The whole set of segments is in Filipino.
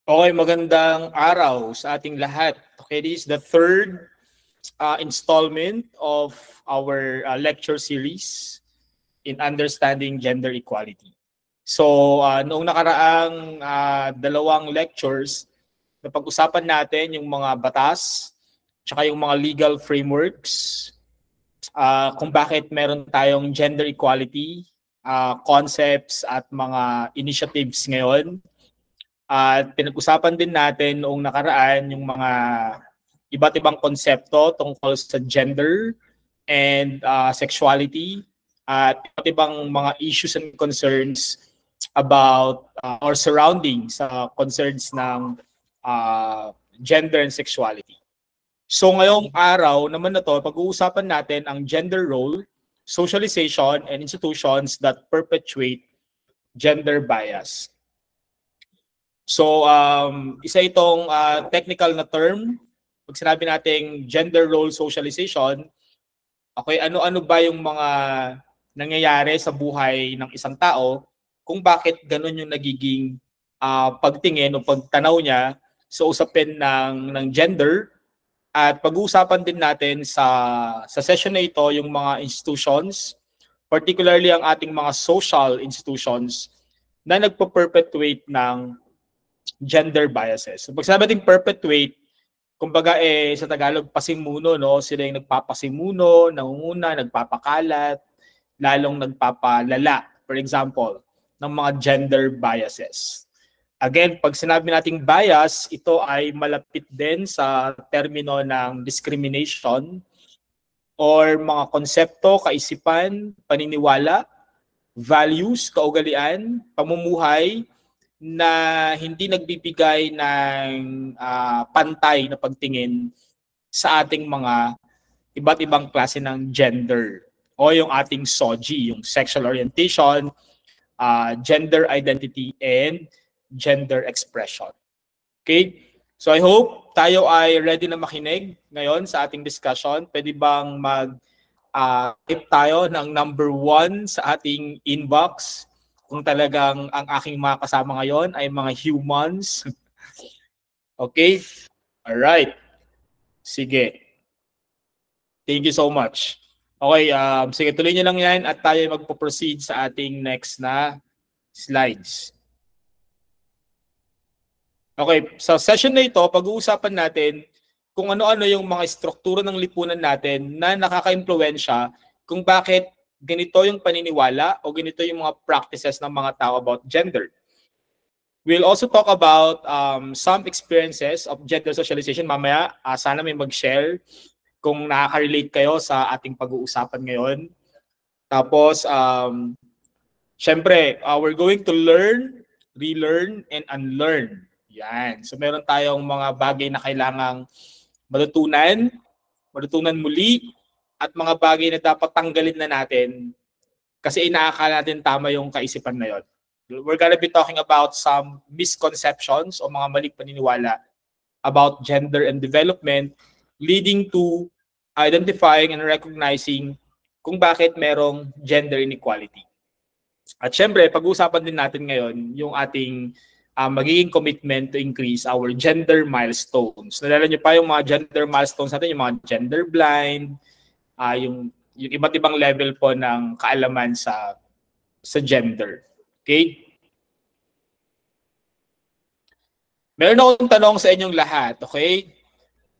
Okay, magandang araw sa ating lahat. Okay, this is the third installment of our lecture series in understanding gender equality. So, noong nakaraang dalawang lectures, napag-usapan natin yung mga batas, tsaka yung mga legal frameworks, kung bakit meron tayong gender equality, concepts at mga initiatives ngayon. At pinag-usapan din natin noong nakaraan yung mga iba't ibang konsepto tungkol sa gender and sexuality at iba't ibang mga issues and concerns about or surrounding sa concerns ng gender and sexuality. So ngayong araw naman na to, pag-uusapan natin ang gender role, socialization, and institutions that perpetuate gender bias. So, isa itong technical na term. Pag sinabi nating gender role socialization, okay, ano-ano ba yung mga nangyayari sa buhay ng isang tao kung bakit ganun yung nagiging pagtingin o pagtanaw niya sa usapin ng gender. At pag-uusapan din natin sa session na ito yung mga institutions, particularly ang ating mga social institutions na nagpo-perpetuate ng gender biases. So, pag sinabi natin perpetuate, kumbaga sa Tagalog pasimuno, no? Sila yung nagpapasimuno, nangunguna, nagpapakalat, lalong nagpapalala, for example, ng mga gender biases. Again, pag sinabi nating bias, ito ay malapit din sa termino ng discrimination or mga konsepto, kaisipan, paniniwala, values, kaugalian, pamumuhay, na hindi nagbibigay ng pantay na pagtingin sa ating mga iba't ibang klase ng gender o yung ating SOGI, yung sexual orientation, gender identity, and gender expression. Okay? So I hope tayo ay ready na makinig ngayon sa ating discussion. Pwede bang type tayo ng number 1 sa ating inbox kung talagang ang aking mga kasama ngayon ay mga humans. Okay? Alright. Sige. Thank you so much. Okay, sige, tuloy nyo lang yan at tayo magpo-proceed sa ating next na slides. Okay, sa session na ito, pag-uusapan natin kung ano-ano yung mga struktura ng lipunan natin na nakaka-impluwensya kung bakit ganito yung paniniwala o ganito yung mga practices ng mga tao about gender. We'll also talk about some experiences of gender socialization. Mamaya, sana may mag-share kung nakaka-relate kayo sa ating pag-uusapan ngayon. Tapos, syempre, we're going to learn, relearn, and unlearn. Yan. So, meron tayong mga bagay na kailangang matutunan muli, at mga bagay na dapat tanggalin na natin kasi inaakala natin tama yung kaisipan na yon. We're gonna be talking about some misconceptions o mga maling paniniwala about gender and development leading to identifying and recognizing kung bakit merong gender inequality. At syempre, pag-uusapan din natin ngayon yung ating magiging commitment to increase our gender milestones. Nalala nyo pa yung mga gender milestones natin, yung mga gender blind, yung iba't ibang level po ng kaalaman sa gender. Okay? Meron akong tanong sa inyong lahat, okay?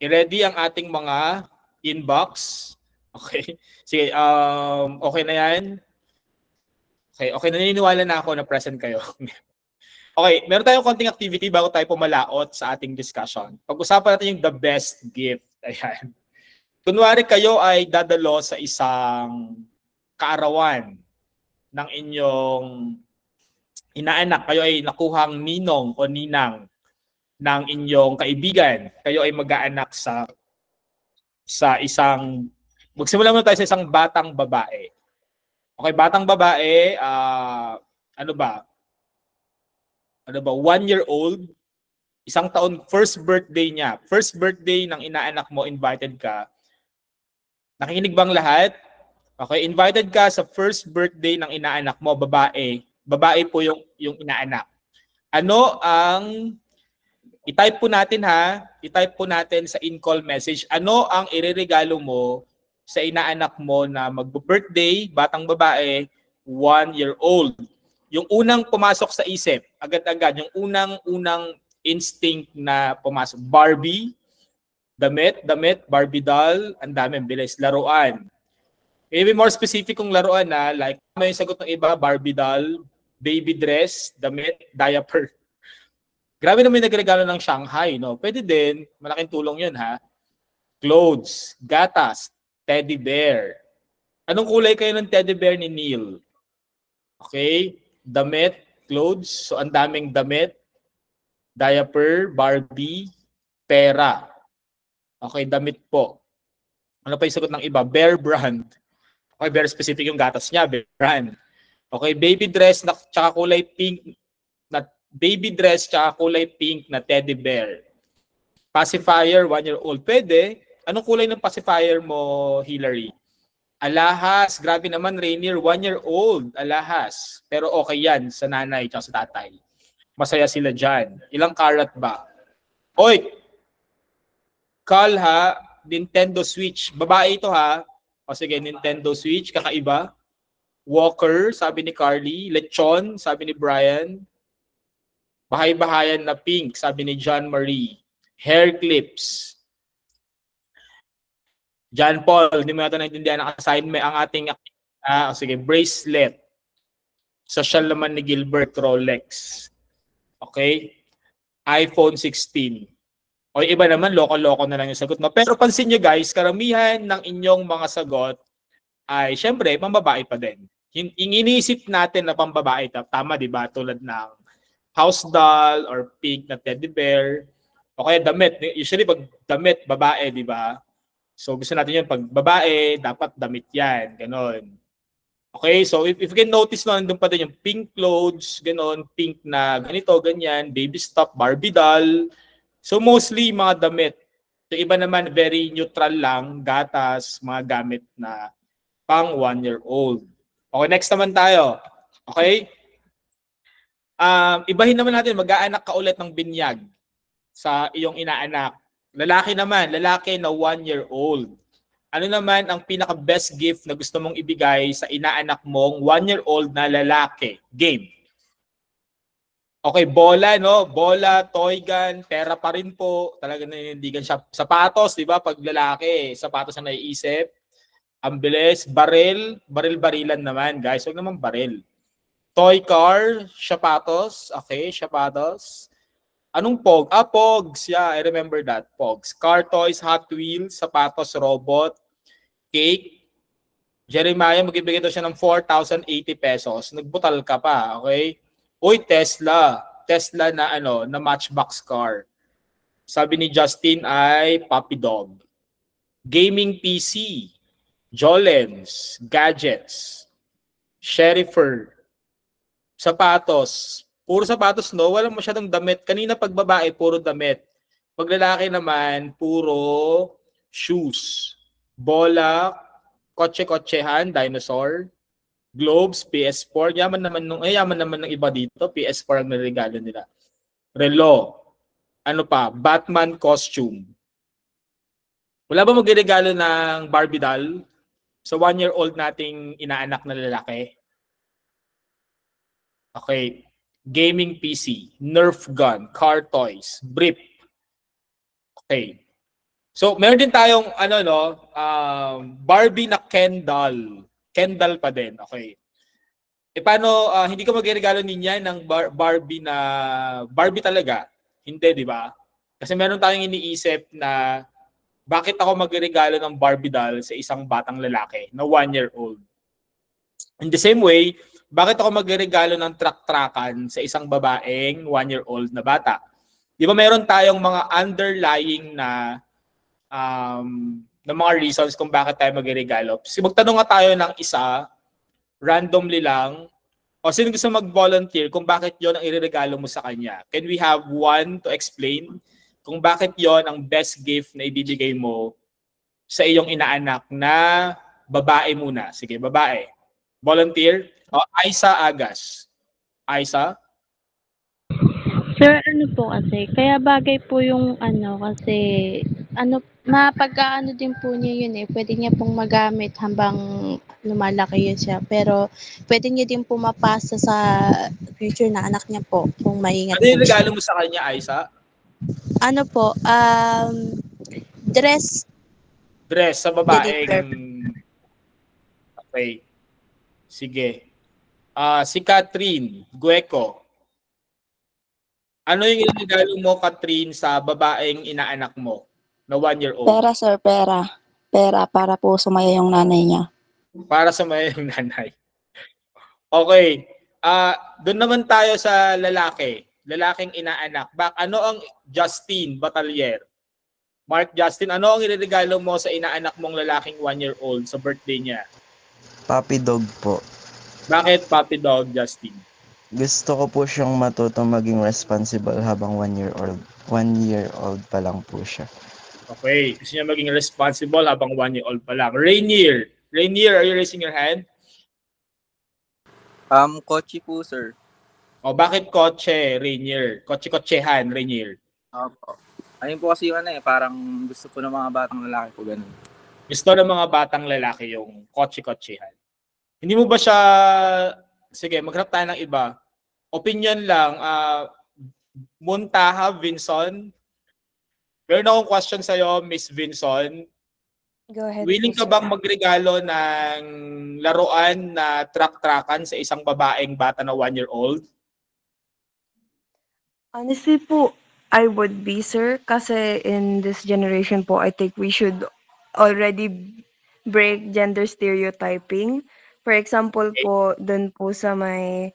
I-ready ang ating mga inbox. Okay? Sige, okay na yan? Okay, naniniwala na ako na present kayo. Okay, meron tayong konting activity bago tayo pumalaot sa ating discussion. Pag-usapan natin yung the best gift. Ayan. Kunwari kayo ay dadalo sa isang kaarawan ng inyong inaanak. Kayo ay nakuhang ninong o ninang ng inyong kaibigan. Kayo ay mag-aanak sa isang, magsimula muna tayo sa isang batang babae. Okay, batang babae, ano ba, 1-year-old, isang taon, first birthday niya. First birthday ng inaanak mo, invited ka. Nakikinig bang lahat? Okay, invited ka sa first birthday ng inaanak mo, babae. Babae po yung inaanak. Ano ang I-type po natin ha. I-type po natin sa in-call message. Ano ang ireregalo mo sa inaanak mo na mag-birthday, batang babae, 1-year-old? Yung unang pumasok sa isip, agad-agad, yung unang instinct na pumasok. Barbie, damit, Barbie doll, ang dami, bilis, laruan. Maybe more specific kung laruan na, like, may sagot ng iba, Barbie doll, baby dress, damit, diaper. Grabe naman nagregalo ng Shanghai, no? Pwede din, malaking tulong yun, ha? Clothes, gatas, teddy bear. Anong kulay kayo ng teddy bear ni Neil? Okay? Damit, clothes. So, ang daming damit. Diaper, Barbie, pera. Okay, damit po. Ano pa yung sagot ng iba? Bear brand. Okay, very specific yung gatas niya, bear brand. Okay, baby dress na tsaka kulay pink na baby dress tsaka kulay pink na teddy bear. Pacifier, 1-year-old. Pwede. Anong kulay ng pacifier mo, Hillary? Alahas. Grabe naman, Rainier. 1-year-old. Alahas. Pero okay yan sa nanay tsaka sa tatay. Masaya sila dyan. Ilang karat ba? Oy! Call ha. Nintendo Switch. Babae ito ha. O sige, Nintendo Switch. Kakaiba. Walker, sabi ni Carly. Lechon, sabi ni Brian. Bahay-bahayan na pink, sabi ni John Marie. Hair clips. John Paul, hindi mo natin naintindihan ang assignment, ang ating sige, bracelet. Social naman ni Gilbert, Rolex. Okay? iPhone 16. O iba naman, loko-loko na lang yung sagot. No? Pero pansin nyo guys, karamihan ng inyong mga sagot ay syempre, pambabae pa din. Yung iniisip natin na pambabae, tama di ba? Tulad ng house doll or pink na teddy bear. O kaya damit. Usually pag damit, babae, di ba? So gusto natin yun, pag babae, dapat damit yan. Ganon. Okay, so if you can notice no, nandun pa din yung pink clothes, ganon, pink na ganito, ganyan, baby stuff, Barbie doll. So mostly mga damit. So iba naman, very neutral lang, gatas, mga gamit na pang 1-year-old. Okay, next naman tayo. Okay? Ibahin naman natin, mag-aanak ka ulit ng binyag sa iyong inaanak. Lalaki naman, lalaki na 1-year-old. Ano naman ang pinaka-best gift na gusto mong ibigay sa inaanak mong 1-year-old na lalaki? Game. Okay, bola, no? Bola, toy gun, pera pa rin po. Talaga nanindigan siya. Sapatos, di ba? Pag lalaki, sapatos na naiisip. Ang bilis. Baril, baril-barilan naman, guys. Huwag naman baril. Toy car, sapatos. Okay, sapatos. Anong pog? Pogs. Yeah, I remember that. Pogs. Car toys, Hot Wheels, sapatos, robot, cake. Jeremiah, magbibigay daw siya ng 4,080 pesos. Nagbutal ka pa, okay? Uy, Tesla. Tesla na na matchbox car. Sabi ni Justin ay puppy dog. Gaming PC. Jolens. Gadgets. Sherifer. Sapatos. Puro sapatos, no? Walang masyadong damit. Kanina pag babae, puro damit. Pag lalaki naman, puro shoes. Bola, kotse-kotsehan, dinosaur, globes, PS4. Yaman naman ng iba dito. PS4 ang niregalo nila. Relo. Ano pa? Batman costume. Wala ba magregalo ng Barbie doll sa 1-year-old nating inaanak na lalaki? Okay. Gaming PC, Nerf gun, car toys, brief. Okay. So, meron din tayong Barbie na Ken doll. Ken doll pa din. Okay. E paano hindi ko magregalo niya ng Barbie na Barbie talaga? Hindi, di ba? Kasi meron tayong iniisip na bakit ako magregalo ng Barbie doll sa isang batang lalaki na 1-year-old? In the same way, bakit ako magregalo ng truck-truckan sa isang babaeng 1-year-old na bata? Di ba meron tayong mga underlying na mga reasons kung bakit tayo magregalo? So, magtanong nga tayo ng isa, randomly lang, o sino gusto mag-volunteer kung bakit yon ang ireregalo mo sa kanya? Can we have one to explain kung bakit yon ang best gift na ibibigay mo sa iyong inaanak na babae muna? Sige, babae. Volunteer? Aisa Agas. Aisa? Sir, ano po kasi, kaya bagay po yung ano kasi, ano, mapag-aano din po niya yun eh, pwede niya pong magamit habang lumalaki yun siya. Pero pwede niya din po mapasa sa future na anak niya po kung maingat Ano po yung regalo siya. mo sa kanya, Aisa? Ano po, dress Dress sa deliver. babaeng... Okay, sige. Si Catherine Gueco. Ano yung regalo mo, Catherine, sa babaeng inaanak mo na 1-year-old? Pera sir, pera. Pera para po sumaya yung nanay niya. Para sa mayang nanay. Okay. Doon naman tayo sa lalaki. Lalaking inaanak. Ano ang Justin Batalier? Mark Justin, ano ang ireregalo mo sa inaanak mong lalaking 1-year-old sa birthday niya? Puppy dog po. Bakit puppy dog, Justin? Gusto ko po siyang matutong maging responsible habang 1 year old. 1 year old pa lang po siya. Okay. Gusto niya maging responsible habang 1-year-old pa lang. Rainier. Rainier, are you raising your hand? Kotse po, sir. O bakit kotse, Rainier? Kotse-kotsehan, Rainier. Opo. Ayun po kasi yung ano parang gusto po ng mga batang lalaki po ganun. Gusto ng mga batang lalaki yung kotse-kotsehan. Hindi mo ba siya... Sige, maghanap tayo ng iba. Opinion lang. Muntaha, Vinson. Meron akong question sa'yo, Miss Vinson. Go ahead. Willing ka bang magregalo ng laruan na truck-truckan sa isang babaeng bata na 1-year-old? Honestly po, I would be, sir. Kasi in this generation po, I think we should already break gender stereotyping. For example po, dun po sa may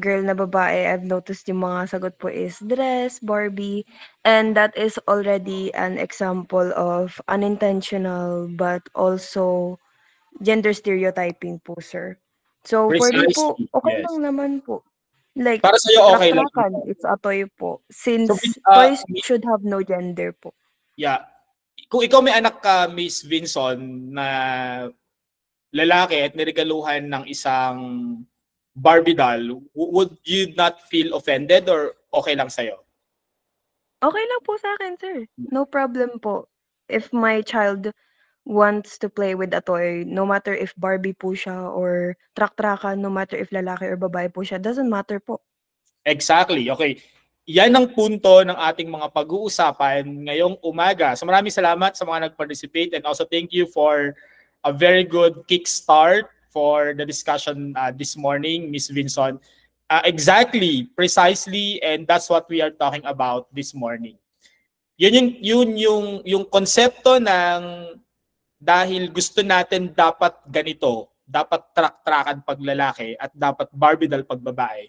girl na babae, I've noticed yung mga sagot po is dress, Barbie, and that is already an example of unintentional but also gender stereotyping po, sir. So, for me po, Precisely, okay yes. lang naman po. Like, Para sa'yo, okay lang. truck-truckan, it's a toy po. So, Since toys should have no gender po. yeah. Kung ikaw may anak ka, Miss Vinson, na lalaki at niregaluhan ng isang Barbie doll, would you not feel offended or okay lang sa'yo? Okay lang po sa akin, sir. No problem po. If my child wants to play with a toy, no matter if Barbie po siya or truck-truckan, no matter if lalaki or babae po siya, doesn't matter po. Exactly. Okay. Yan ang punto ng ating mga pag-uusapan ngayong umaga. So maraming salamat sa mga nag-participate and also thank you for a very good kickstart for the discussion this morning, Miss Vinson. Exactly, precisely, and that's what we are talking about this morning. Yun yung konsepto ng dahil gusto natin dapat ganito, dapat truck-truckan pag lalaki at dapat Barbie doll pag babae.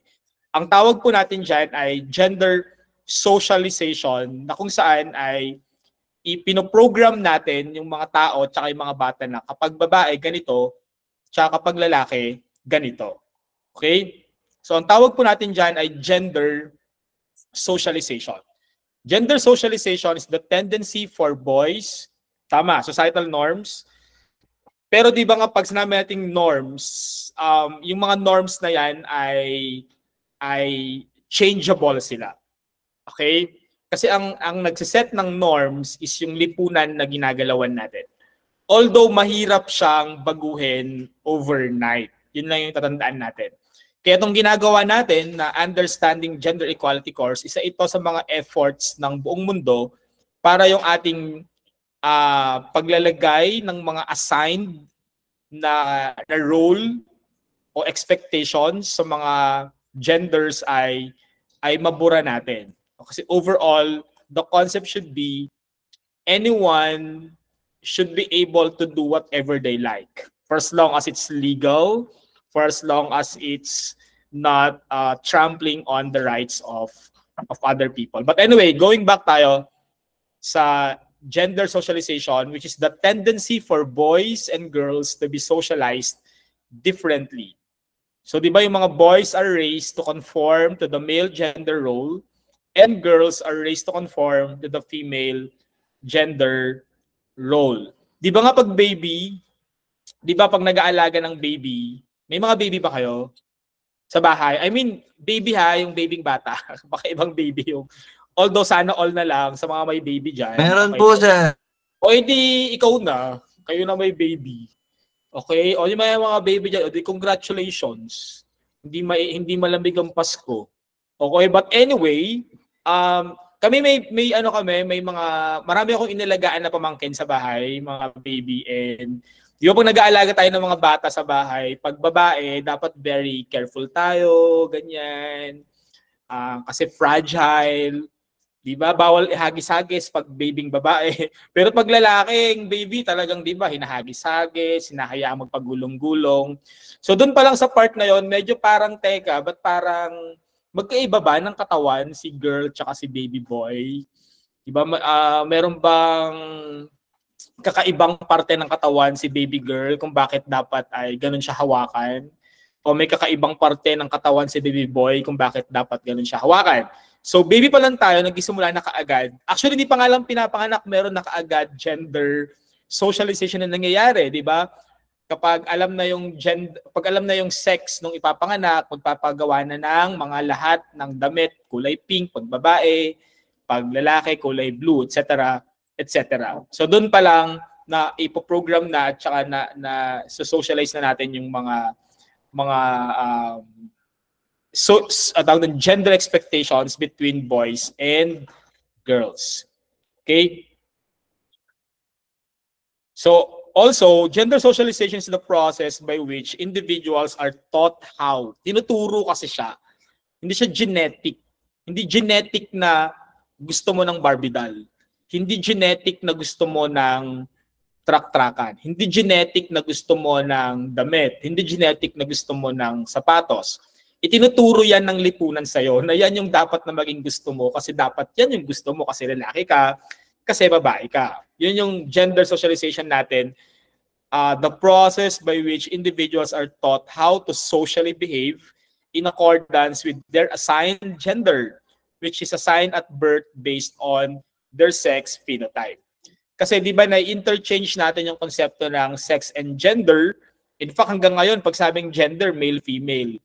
Ang tawag po natin dyan ay gender socialization na kung saan ay ipinoprogram natin yung mga tao at yung mga bata na kapag babae ganito, tsaka kapag lalaki ganito. Okay? So ang tawag po natin dyan ay gender socialization. Gender socialization is the tendency for boys, tama, societal norms. Pero di ba nga pag sinabi nating norms, yung mga norms na yan ay changeable sila. Okay? Kasi ang nagsiset ng norms is yung lipunan na ginagalawan natin. Although mahirap siyang baguhin overnight. Yun lang yung tatandaan natin. Kaya itong ginagawa natin na Understanding Gender Equality course, isa ito sa mga efforts ng buong mundo para yung ating paglalagay ng mga assigned na role o expectations sa mga genders ay mabura natin. Kasi overall, the concept should be anyone should be able to do whatever they like for as long as it's legal, for as long as it's not trampling on the rights of other people. But anyway, going back tayo sa gender socialization, which is the tendency for boys and girls to be socialized differently. So di ba yung mga boys are raised to conform to the male gender role and girls are raised to conform to the female gender role. Di ba nga pag baby, di ba pag nag-aalaga ng baby, may mga baby ba kayo? sa bahay. I mean, baby ha, yung babing bata. Baka ibang baby yung. Although sana all na lang sa mga may baby dyan. Meron Okay. po siya. O hindi, ikaw na. Kayo na may baby. Okay? O di may mga baby dyan. O di congratulations. Hindi malamig ang Pasko. Okay? But anyway, kami may marami akong inalagaan na pamangkin sa bahay, mga baby, and di ba pag nag-aalaga tayo ng mga bata sa bahay, pag babae, dapat very careful tayo, ganyan. Kasi fragile. Di ba? Bawal ihagis-hagis pag babing babae. Pero pag lalaking baby, talagang di ba, hinahagis-hagis, hinahayaan magpagulong-gulong. So doon pa lang sa part na yon, medyo parang teka, ba't parang magkaiba ba ng katawan si girl tsaka si baby boy? Di ba? Meron bang kakaibang parte ng katawan si baby girl kung bakit dapat ay ganun siya hawakan? O may kakaibang parte ng katawan si baby boy kung bakit dapat ganun siya hawakan? So baby pa lang tayo, nagsisimula na kaagad. Actually, di pa nga lang pinapanganak, meron na kaagad gender socialization na nangyayari, di ba? Kapag alam na yung gender, pag alam na yung sex nung ipapanganak, magpapagawa na ng mga lahat ng damit, kulay pink pag babae, pag lalaki kulay blue, etc. etc. So doon pa lang na ipo-program na at saka na socialize na natin yung mga gender expectations between boys and girls. Okay? So also, gender socialization is the process by which individuals are taught how. Tinuturo kasi siya. Hindi siya genetic. Hindi genetic na gusto mo ng Barbie doll. Hindi genetic na gusto mo ng truck-truckan. Hindi genetic na gusto mo ng damit. Hindi genetic na gusto mo ng sapatos. Itinuturo yan ng lipunan sa'yo na yan yung dapat na maging gusto mo kasi dapat yan yung gusto mo kasi lalaki ka, kasi babae ka. Yun yung gender socialization natin. The process by which individuals are taught how to socially behave in accordance with their assigned gender, which is assigned at birth based on their sex phenotype. Kasi di ba na-interchange natin yung konsepto ng sex and gender. In fact, hanggang ngayon, pag sabing gender, male-female.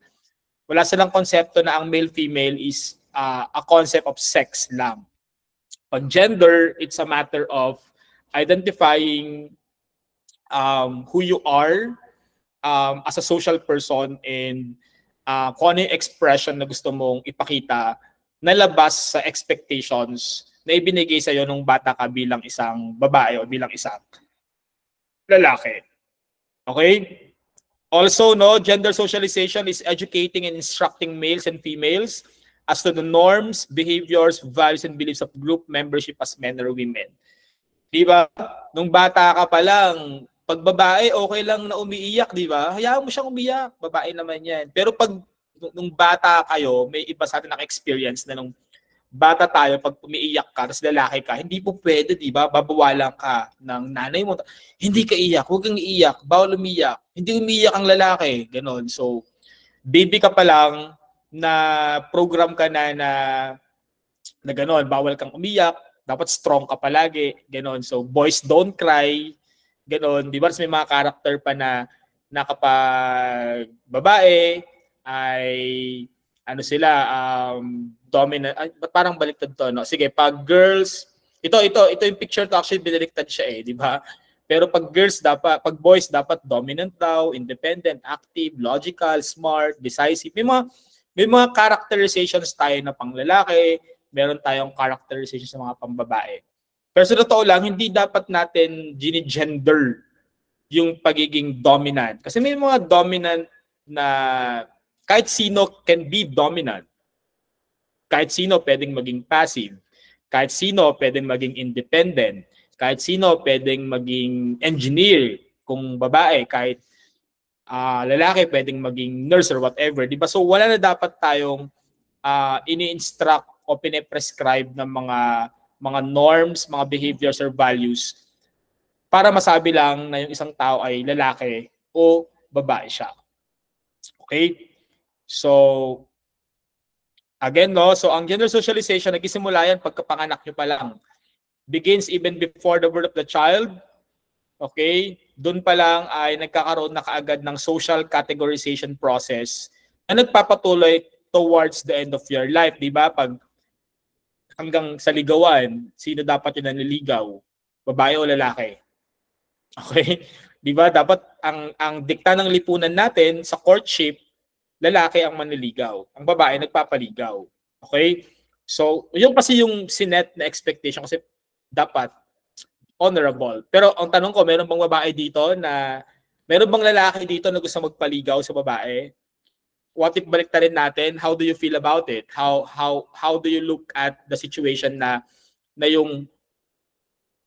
Wala silang konsepto na ang male-female is a concept of sex lang. Pag gender, it's a matter of identifying who you are as a social person and kung ano yung expression na gusto mong ipakita na labas sa expectations na ibinigay sa'yo nung bata ka bilang isang babae o bilang isang lalaki. Okay? Also, no, gender socialization is educating and instructing males and females as to the norms, behaviors, values, and beliefs of group membership as men or women. Diba? Nung bata ka pa lang, pag babae, okay lang na umiiyak, diba? Hayaan mo siyang umiyak, babae naman yan. Pero pag nung bata kayo, may iba sa atin naka-experience na nung bata tayo, pag umiiyak ka, tapos lalaki ka, hindi po pwede, diba? Babawalan ka ng nanay mo. Hindi ka iyak, huwag kang iiyak, bawal umiyak. Hindi umiiyak ang lalaki, ganon. So, baby ka pa lang, na program ka na ganon, bawal kang umiyak, dapat strong ka palagi, ganon. So, boys don't cry, ganon. Di ba? May mga character pa na kapag babae ay ano sila, dominant, parang baliktad to, no? Sige, pag girls, ito yung picture to, actually binaliktad siya di ba? Pero pag boys dapat dominant daw, independent, active, logical, smart, decisive. May mga characterizations tayo na panglalaki, meron tayong characterization sa mga pambabae. Pero sa totoo lang, hindi dapat natin gini-gender yung pagiging dominant. Kasi may mga dominant na kahit sino can be dominant. Kahit sino pwedeng maging passive. Kahit sino pwedeng maging independent. Kahit sino pwedeng maging engineer kung babae. Kahit lalaki pwedeng maging nurse or whatever. Diba? So wala na dapat tayong ini-instruct o pine-prescribe ng mga norms, mga behaviors or values para masabi lang na yung isang tao ay lalaki o babae siya. Okay? So, again, no? So, ang gender socialization, nagsisimula yan pagkapanganak nyo pa lang. Begins even before the birth of the child. Okay? Doon pa lang ay nagkakaroon na kaagad ng social categorization process na nagpapatuloy towards the end of your life, di ba? Pag hanggang sa ligawan, sino dapat yung nanliligaw? Babae o lalaki? Okay? Di ba? Dapat ang dikta ng lipunan natin sa courtship, lalaki ang manliligaw. Ang babae nagpapaligaw. Okay? So, yun kasi yung sinet na expectation kasi dapat honorable. Pero ang tanong ko, meron bang babae dito na meron bang lalaki dito na gusto magpaligaw sa babae? What if baliktarin natin? How do you feel about it? How do you look at the situation na yung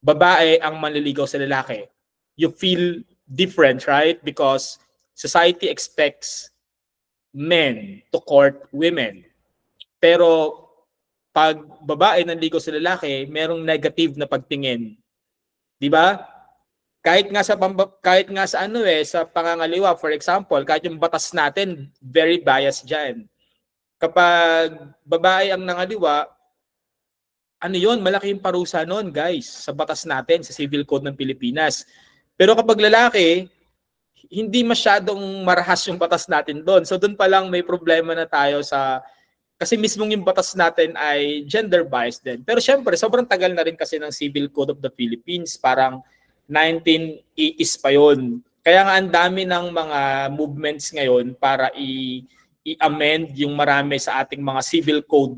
babae ang manliligaw sa lalaki? You feel different, right? Because society expects men to court women. Pero pag babae nanligaw sa lalaki, merong negative na pagtingin. 'Di ba? Kahit nga sa sa pangangaliwa, for example, kahit yung batas natin very biased diyan. Kapag babae ang nangaliwa, ano 'yon, malaki yung parusa noon, guys, sa batas natin, sa Civil Code ng Pilipinas. Pero kapag lalaki, hindi masyadong marahas yung batas natin doon. So doon pa lang may problema na tayo kasi mismong yung batas natin ay gender biased din. Pero syempre, sobrang tagal na rin kasi ng Civil Code of the Philippines. Parang 1980s pa yon. Kaya nga ang dami ng mga movements ngayon para i-amend yung marami sa ating mga civil code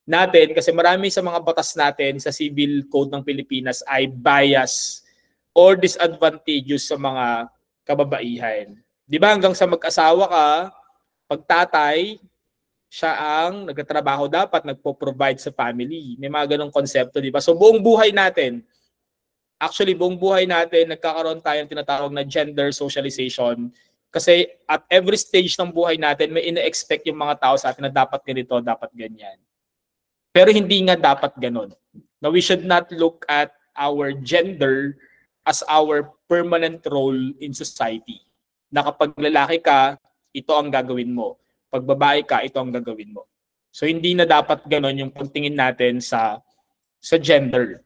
natin. Kasi marami sa mga batas natin sa Civil Code ng Pilipinas ay bias or disadvantageous sa mga kababaihan. Di ba hanggang sa mag-asawa ka, pagtatay, siya ang nagtatrabaho dapat, nagpo-provide sa family. May mga ganong konsepto, di ba? So buong buhay natin, nagkakaroon tayo ng tinatawag na gender socialization. Kasi at every stage ng buhay natin, may ina-expect yung mga tao sa atin na dapat ganito, dapat ganyan. Pero hindi nga dapat ganon. Now, we should not look at our gender as our permanent role in society. Na kapag lalaki ka, ito ang gagawin mo. Pag babae ka, ito ang gagawin mo. So hindi na dapat ganon yung pagtingin natin sa gender.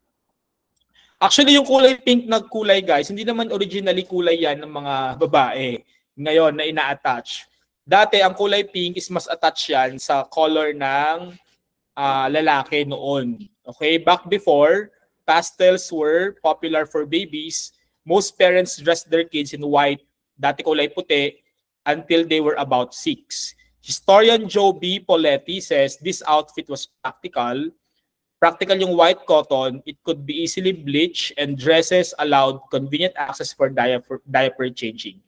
Actually, yung kulay pink na kulay, guys, hindi naman originally kulay yan ng mga babae ngayon na ina-attach. Dati, ang kulay pink is mas attached yan sa color ng lalaki noon. Okay? Back before, pastels were popular for babies. Most parents dressed their kids in white, dati kulay puti, until they were about 6. Historian Joe B. Poletti says this outfit was practical. Practical yung white cotton, it could be easily bleached, and dresses allowed convenient access for diaper changing.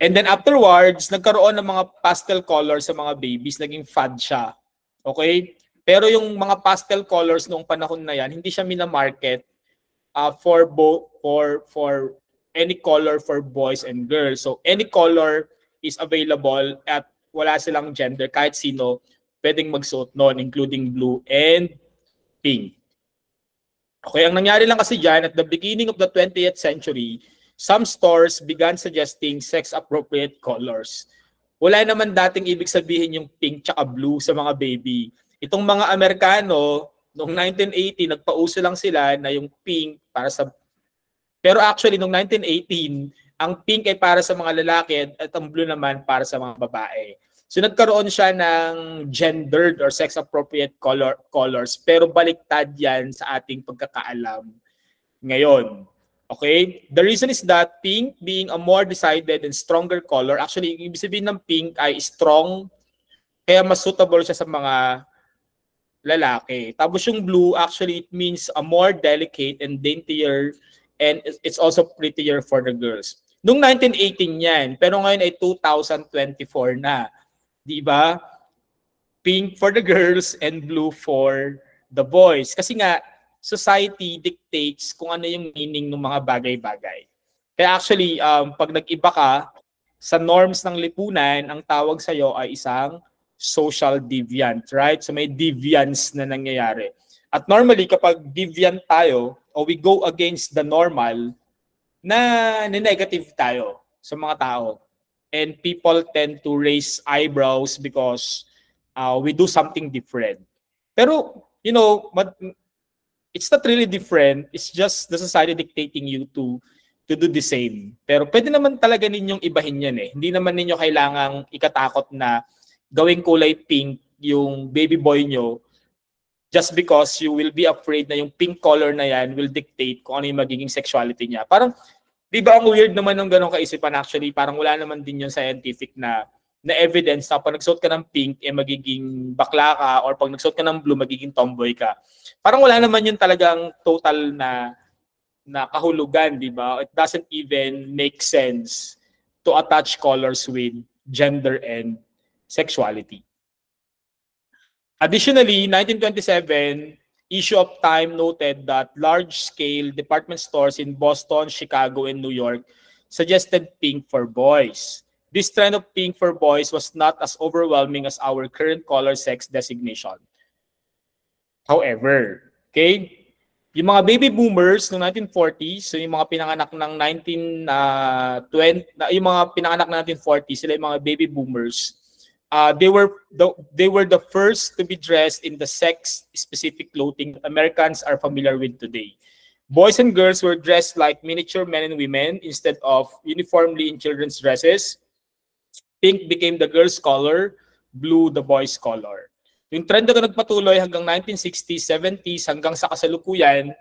And then afterwards, nagkaroon ng mga pastel colors sa mga babies, naging fad siya. Okay? Pero yung mga pastel colors noong panahon na yan, hindi siya minamarket for any color for boys and girls. So any color is available at wala silang gender, kahit sino pwedeng magsuot noon, including blue and pink. Okay, ang nangyari lang kasi dyan, at the beginning of the 20th century, some stores began suggesting sex-appropriate colors. Wala naman dating ibig sabihin yung pink tsaka blue sa mga baby. Itong mga Amerikano, noong 1980, nagpauso lang sila na yung pink para sa... Pero actually, noong 1918, ang pink ay para sa mga lalaki at ang blue naman para sa mga babae. So nagkaroon siya ng gendered or sex-appropriate colors, pero baliktad yan sa ating pagkakaalam ngayon. Okay? The reason is that pink being a more decided and stronger color, actually, ibig sabihin ng pink ay strong, kaya mas suitable siya sa mga lalaki. Tapos yung blue, actually, it means a more delicate and daintier, and it's also prettier for the girls. Noong 1918 yan, pero ngayon ay 2024 na. Di ba? Pink for the girls and blue for the boys. Kasi nga, society dictates kung ano yung meaning ng mga bagay-bagay. Kaya actually, pag nag-iba ka, sa norms ng lipunan, ang tawag sa'yo ay isang social deviant, right? So may deviance na nangyayari. At normally, kapag deviant tayo, o we go against the normal, na negative tayo sa mga tao. And people tend to raise eyebrows because we do something different. Pero, you know, it's not really different. It's just the society dictating you to to do the same. Pero pwede naman talaga ninyong ibahin yan eh. Hindi naman ninyo kailangang ikatakot na gawing kulay pink yung baby boy nyo just because you will be afraid na yung pink color na yan will dictate kung ano yung magiging sexuality niya. Parang, di ba ang weird naman ng ganong kaisipan actually? Parang wala naman din yung scientific na evidence na pag nagsuot ka ng pink, eh magiging bakla ka, or pag nagsuot ka ng blue, magiging tomboy ka. Parang wala naman yun talagang total na kahulugan, di ba? It doesn't even make sense to attach colors with gender and sexuality. Additionally, 1927, Issue of Time noted that large-scale department stores in Boston, Chicago, and New York suggested pink for boys. This trend of pink for boys was not as overwhelming as our current color sex designation. However, okay, yung mga baby boomers noong 1940s, so yung mga pinanganak ng 1920, yung mga pinanganak ng 1940s, sila yung mga baby boomers. They were the first to be dressed in the sex-specific clothing that Americans are familiar with today. Boys and girls were dressed like miniature men and women instead of uniformly in children's dresses. Pink became the girls' color, blue the boys' color. Yung trend na nagpatuloy hanggang 1960s, 70s, hanggang sa kasalukuyan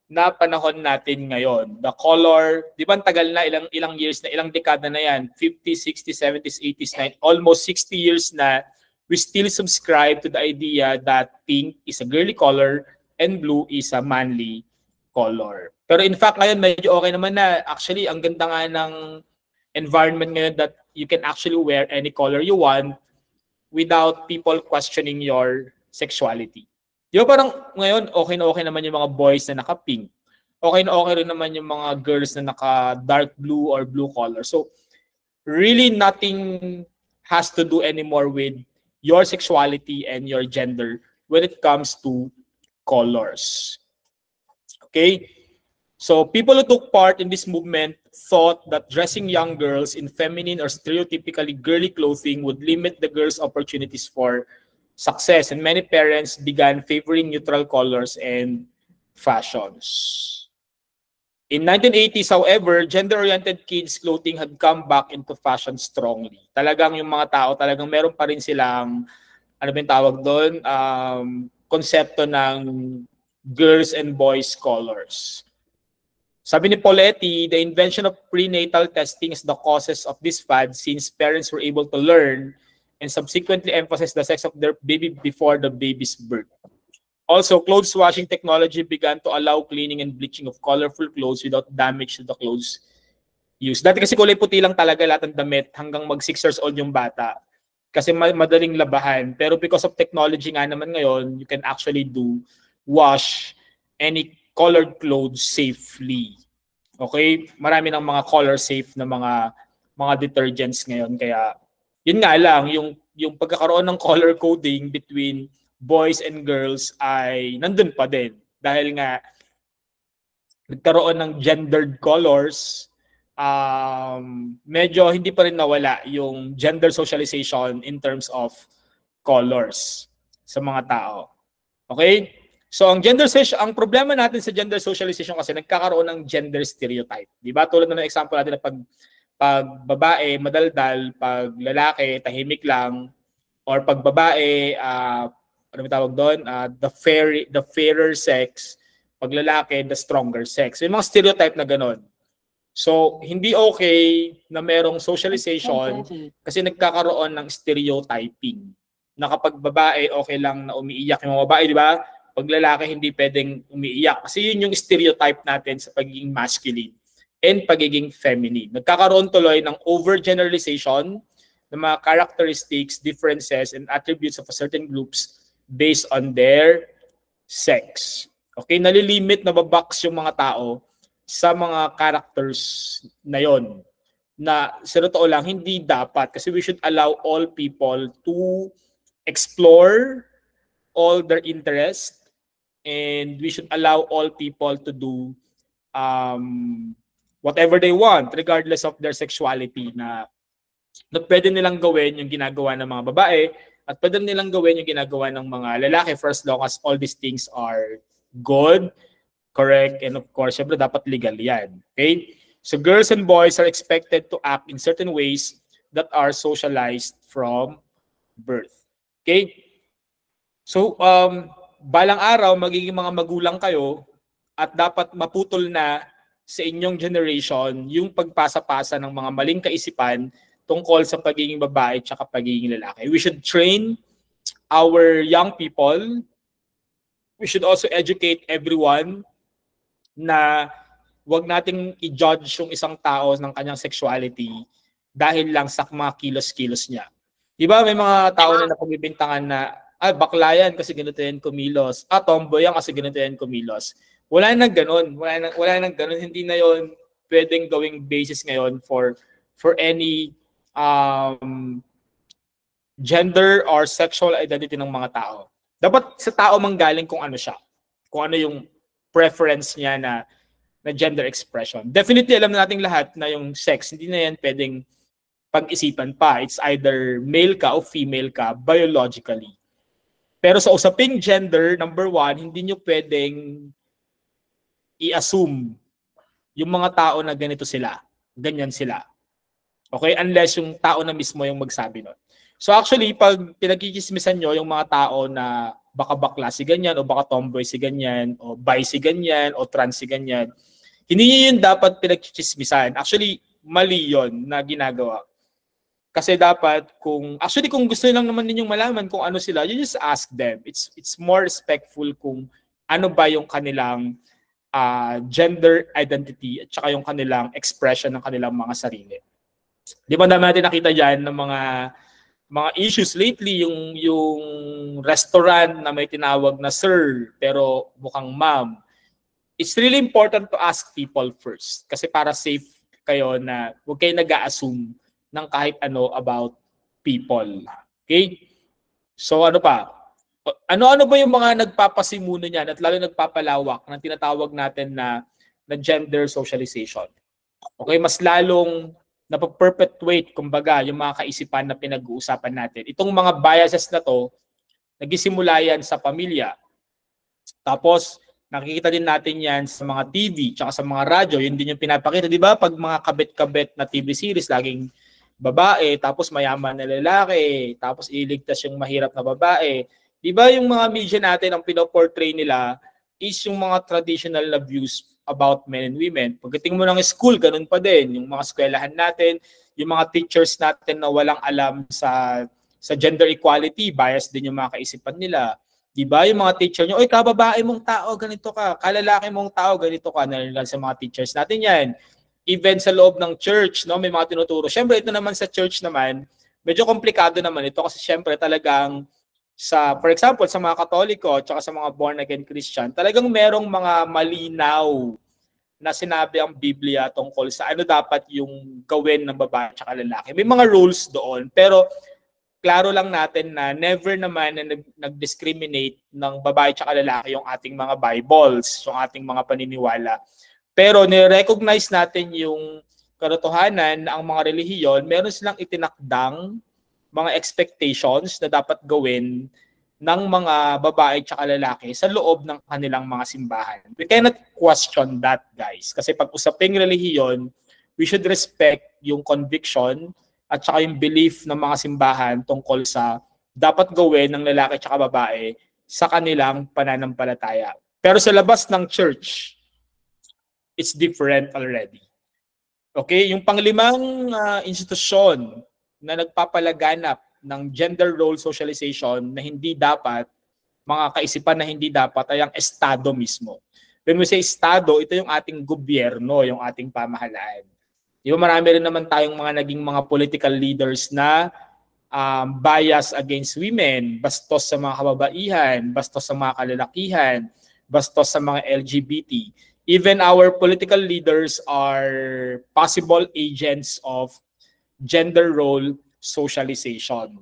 na panahon natin ngayon. The color, di ba tagal na, ilang years na, ilang dekada na yan, 50s, 60s, 70s, 80s, 90s, almost 60 years na, we still subscribe to the idea that pink is a girly color and blue is a manly color. Pero in fact, ngayon medyo okay naman na. Actually, ang ganda nga ng environment ngayon that you can actually wear any color you want without people questioning your sexuality. Di ba parang ngayon, okay na okay naman yung mga boys na naka-pink. Okay na okay rin naman yung mga girls na naka-dark blue or blue color. So, really nothing has to do anymore with your sexuality and your gender when it comes to colors. Okay? So, people who took part in this movement thought that dressing young girls in feminine or stereotypically girly clothing would limit the girls' opportunities for success, and many parents began favoring neutral colors and fashions. In 1980s, however, gender-oriented kids' clothing had come back into fashion strongly. Talagang yung mga tao, talagang meron pa rin silang, ano ba yung tawag doon, konsepto ng girls and boys colors. Sabi ni Poletti, the invention of prenatal testing is the causes of this fad since parents were able to learn and subsequently emphasize the sex of their baby before the baby's birth. Also, clothes washing technology began to allow cleaning and bleaching of colorful clothes without damage to the clothes used. Dati kasi kulay puti lang talaga lahat ng damit hanggang mag 6 years old yung bata. Kasi madaling labahan. Pero because of technology nga naman ngayon, you can actually wash any colored clothes safely. Okay? Marami ng mga color safe na mga detergents ngayon. Kaya, yun nga lang, yung pagkakaroon ng color coding between boys and girls ay nandun pa din. Dahil nga, nagkaroon ng gendered colors, medyo hindi pa rin nawala yung gender socialization in terms of colors sa mga tao. Okay? So ang problema natin sa gender socialization kasi nagkakaroon ng gender stereotype. Di ba? Tulad ng example natin na pag babae madaldal, pag lalaki tahimik lang, or pag babae ano ba tawag doon? The fairer sex, pag lalaki the stronger sex. So, yung mga stereotype na gano'n. So hindi okay na merong socialization kasi nagkakaroon ng stereotyping. Na kapag babae okay lang na umiiyak yung mga babae, di ba? Pag lalaki hindi pwedeng umiiyak. Kasi yun yung stereotype natin sa pagiging masculine and pagiging feminine. Nagkakaroon tuloy ng overgeneralization ng mga characteristics, differences, and attributes of a certain groups based on their sex. Okay? Nalilimit, nababox yung mga tao sa mga characters na yon. Na sa totoo lang, hindi dapat. Kasi we should allow all people to explore all their interests, and we should allow all people to do whatever they want regardless of their sexuality, na pwede nilang gawin yung ginagawa ng mga babae at pwede nilang gawin yung ginagawa ng mga lalaki for as long as all these things are good, correct, and of course, syempre dapat legal yan. Okay? So girls and boys are expected to act in certain ways that are socialized from birth. Okay? So, balang araw, magiging mga magulang kayo at dapat maputol na sa inyong generation yung pagpasa-pasa ng mga maling kaisipan tungkol sa pagiging babae at pagiging lalaki. We should train our young people. We should also educate everyone na wag nating i-judge yung isang tao ng kanyang sexuality dahil lang sa mga kilos-kilos niya. Di ba may mga tao na napagbibintangan na bakla yan kasi ganito yan kumilos. Tomboy yan kasi ganito yan kumilos. Wala nang ganun. Wala nang ganun. Hindi na yon pwedeng gawing basis ngayon for any gender or sexual identity ng mga tao. Dapat sa tao manggaling kung ano siya. Kung ano yung preference niya na gender expression. Definitely alam nating lahat na yung sex, hindi na yan pwedeng pag-isipan pa. It's either male ka o female ka biologically. Pero sa usaping gender, number one, hindi nyo pwedeng i-assume yung mga tao na ganito sila, ganyan sila. Okay? Unless yung tao na mismo yung magsabi nun. So actually, pag pinagkikismisan nyo yung mga tao na baka bakla si ganyan, o baka tomboy si ganyan, o bi si ganyan, o trans si ganyan, hindi nyo yun dapat pinagkikismisan. Actually, mali yun na ginagawa. Kasi dapat kung gusto lang naman ninyong malaman kung ano sila, you just ask them. It's more respectful kung ano ba yung kanilang gender identity at saka yung kanilang expression ng kanilang mga sarili. Di ba natin nakita dyan ng mga issues lately, yung restaurant na may tinawag na sir pero mukhang ma'am. It's really important to ask people first kasi para safe kayo na huwag kayo nag-a-assume ng kahit ano about people. Okay? So ano pa? Ano-ano ba yung mga nagpapasimuno niyan at lalo nagpapalawak ng tinatawag natin na gender socialization? Okay, mas lalong napaperpetuate kumbaga yung mga kaisipan na pinag-uusapan natin. Itong mga biases na to, nagisimula yan sa pamilya. Tapos nakikita din natin yan sa mga TV tsaka sa mga radyo. Yun din yung pinapakita. Di ba? Pag mga kabit-kabit na TV series, laging babae, tapos mayaman na lalaki, tapos iligtas yung mahirap na babae. Di ba yung mga media natin, ang pinoportray nila is yung mga traditional na views about men and women. Pagdating mo ng school, ganun pa din. Yung mga eskwelahan natin, yung mga teachers natin na walang alam sa gender equality, bias din yung mga kaisipan nila. Diba? Yung mga teacher nyo, oy, kababae mong tao, ganito ka. Kalalaki mong tao, ganito ka. Narinig sa mga teachers natin yan. Even sa loob ng church, no, may mga tinuturo. Siyempre, ito naman sa church naman, medyo komplikado naman ito kasi siyempre talagang for example, sa mga Katoliko at sa mga born-again Christian, talagang merong mga malinaw na sinabi ang Biblia tungkol sa ano dapat yung gawin ng babae at lalaki. May mga rules doon, pero klaro lang natin na never naman na nag-discriminate ng babae at lalaki yung ating mga Bibles, yung ating mga paniniwala. Pero ni-recognize natin yung katotohanan na ang mga relihiyon, meron silang itinakdang mga expectations na dapat gawin ng mga babae at lalaki sa loob ng kanilang mga simbahan. We cannot question that, guys. Kasi pag usaping relihiyon, we should respect yung conviction at saka yung belief ng mga simbahan tungkol sa dapat gawin ng lalaki at babae sa kanilang pananampalataya. Pero sa labas ng church, it's different already. Okay? Yung panglimang institusyon na nagpapalaganap ng gender role socialization na hindi dapat, mga kaisipan na hindi dapat ay ang estado mismo. When we say estado, ito yung ating gobyerno, yung ating pamahalaan. Di ba marami rin naman tayong mga naging mga political leaders na bias against women, bastos sa mga kababaihan, bastos sa mga kalalakihan, bastos sa mga LGBT. Even our political leaders are possible agents of gender role socialization.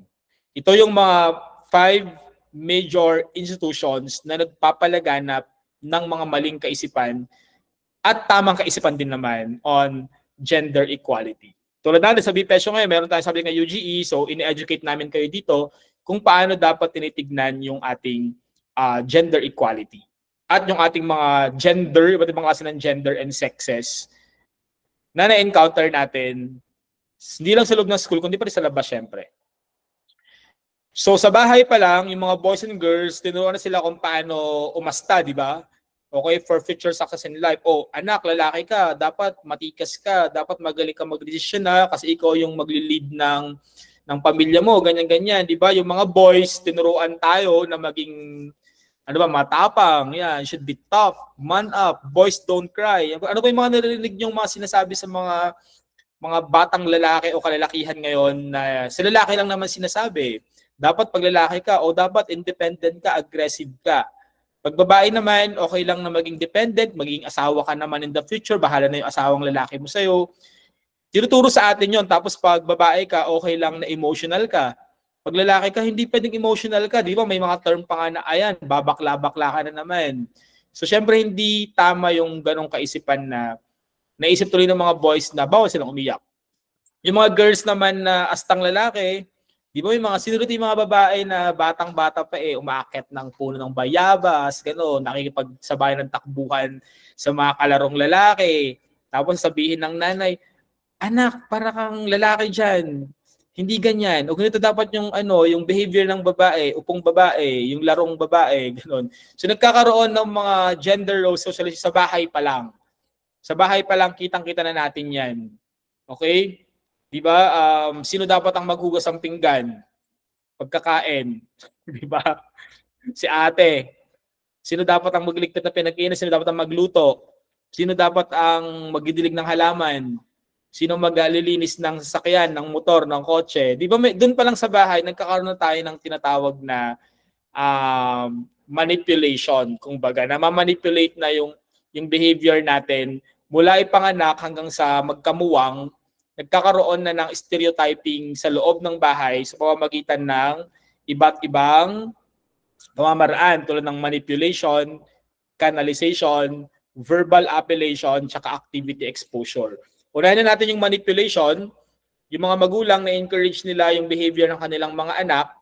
Ito yung mga 5 major institutions na nagpapalaganap ng mga maling kaisipan at tamang kaisipan din naman on gender equality. Tulad natin sa BPSU ngayon, meron tayong sabi ng UGE, so in-educate namin kayo dito kung paano dapat tinitignan yung ating gender equality. At yung ating mga gender, iba't ibang klase ng gender and sexes na na-encounter natin, hindi lang sa loob ng school, kundi pa rin sa labas, syempre. So sa bahay pa lang, yung mga boys and girls, tinuruan na sila kung paano umasta, di ba? Okay, for future success in life. Oh, anak, lalaki ka, dapat matikas ka, dapat magaling ka mag-decision na kasi ikaw yung magli-lead ng pamilya mo, ganyan-ganyan, di ba? Yung mga boys, tinuruan tayo na maging, ano ba, matapang, yan, should be tough, man up, boys don't cry. Ano ba yung mga narinig niyong mga sinasabi sa mga batang lalaki o kalalakihan ngayon na sa lalaki lang naman sinasabi? Dapat pag lalaki ka o dapat independent ka, aggressive ka. Pag babae naman, okay lang na maging dependent, maging asawa ka naman in the future, bahala na yung asawang lalaki mo sa'yo. Tinuturo sa atin yon. Tapos pag babae ka, okay lang na emotional ka. Pag lalaki ka, hindi pwedeng emotional ka. Di ba? May mga term pa nga na, ayan, babakla-bakla ka na naman. So, syempre, hindi tama yung ganong kaisipan na naisip tuloy ng mga boys na bawal silang umiyak. Yung mga girls naman na astang lalaki, di ba, yung mga sinulit yung mga babae na batang-bata pa umaakit ng puno ng bayabas, gano'n, nakikipagsabayan ng takbuhan sa mga kalarong lalaki. Tapos sabihin ng nanay, anak, para kang lalaki dyan. Hindi ganyan. O ganito dapat yung yung behavior ng babae, upong babae, yung larong babae, gano'n. So nagkakaroon ng mga gender role socialization sa bahay pa lang. Sa bahay pa lang, kitang-kita na natin yan. Okay? Di ba? Sino dapat ang maghugas ng pinggan? Pagkakain. Di ba? Si ate. Sino dapat ang magliligpit na pinag-iinom? Sino dapat ang magluto? Sino dapat ang magdidilig ng halaman? Sino maglilinis ng sasakyan, ng motor, ng kotse? Di ba? Doon pa lang sa bahay, nagkakaroon na tayo ng tinatawag na manipulation. Kung baga, na ma-manipulate na yung behavior natin mula ipanganak hanggang sa magkamuwang, nagkakaroon na ng stereotyping sa loob ng bahay sa pamamagitan ng iba't ibang pamamaraan tulad ng manipulation, canalization, verbal appellation, tsaka activity exposure. Unahin na natin yung manipulation. Yung mga magulang na-encourage nila yung behavior ng kanilang mga anak.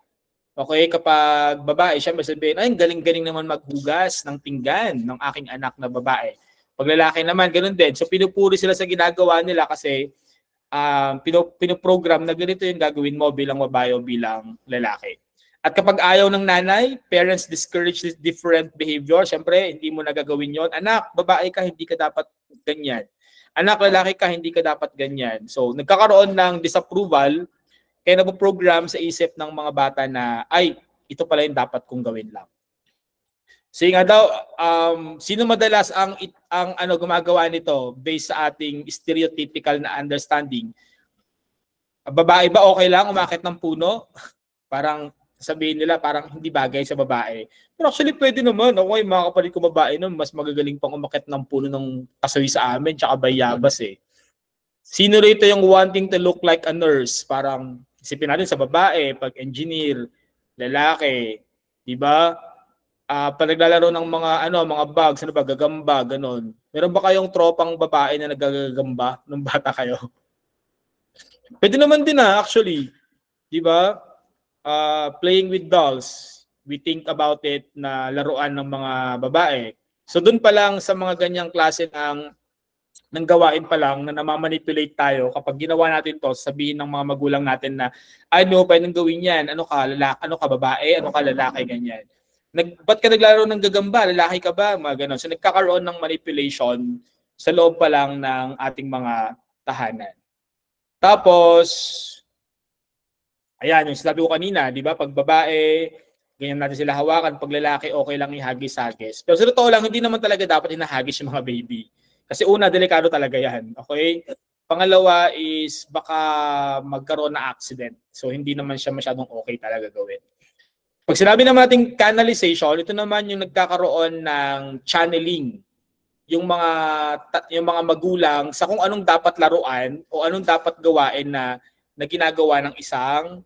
Okay, kapag babae, syempre sabihin, ay, galing-galing naman maghugas ng pinggan ng aking anak na babae. Pag lalaki naman, ganun din. So pinupuri sila sa ginagawa nila kasi pinoprogram na ganito yung gagawin mo bilang babae o bilang lalaki. At kapag ayaw ng nanay, parents discourage this different behavior. Siyempre, hindi mo nagagawin yon. Anak, babae ka, hindi ka dapat ganyan. Anak, lalaki ka, hindi ka dapat ganyan. So, nagkakaroon ng disapproval, kaya napoprogram sa isip ng mga bata na, ay, ito pala yung dapat kong gawin lang. So nga daw, sino madalas ang gumagawa nito based sa ating stereotypical na understanding? Babae ba okay lang umakit ng puno? Parang sabihin nila parang hindi bagay sa babae. Pero actually pwede naman. Okay, mga kapatid ko babae naman, mas magagaling pang umakit ng puno ng kasoy sa amin tsaka bayabas eh. Sino rito yung wanting to look like a nurse? Parang isipin natin sa babae, pag engineer, lalaki, di ba? Pag naglalaro ng mga bags, gagamba, ganon. Meron ba kayong tropang babae na nagagamba nung bata kayo? Pwede naman din actually. Di ba? Playing with dolls. We think about it na laruan ng mga babae. So doon pa lang sa mga ganyang klase ng gawain pa lang na namamanipulate tayo, kapag ginawa natin to, sabihin ng mga magulang natin na, ano, pwedeng gawin yan, ano ka babae, ano ka lalaki, ganyan. Ba't ka naglaro ng gagamba? Lalaki ka ba? Mga ganon. So nagkakaroon ng manipulation sa loob pa lang ng ating mga tahanan. Tapos, ayan, yung sinabi ko kanina, di ba? Pag babae, ganyan natin sila hawakan. Pag lalaki, okay lang ihagis-hagis. Pero sa totoo lang, hindi naman talaga dapat hinahagis yung mga baby. Kasi una, delikado talaga yan. Okay? Pangalawa is baka magkaroon na accident. So hindi naman siya masyadong okay talaga gawin. Pag sinabi naman natin canalization, ito naman yung nagkakaroon ng channeling. Yung mga magulang sa kung anong dapat laruan o anong dapat gawain na ginagawa ng isang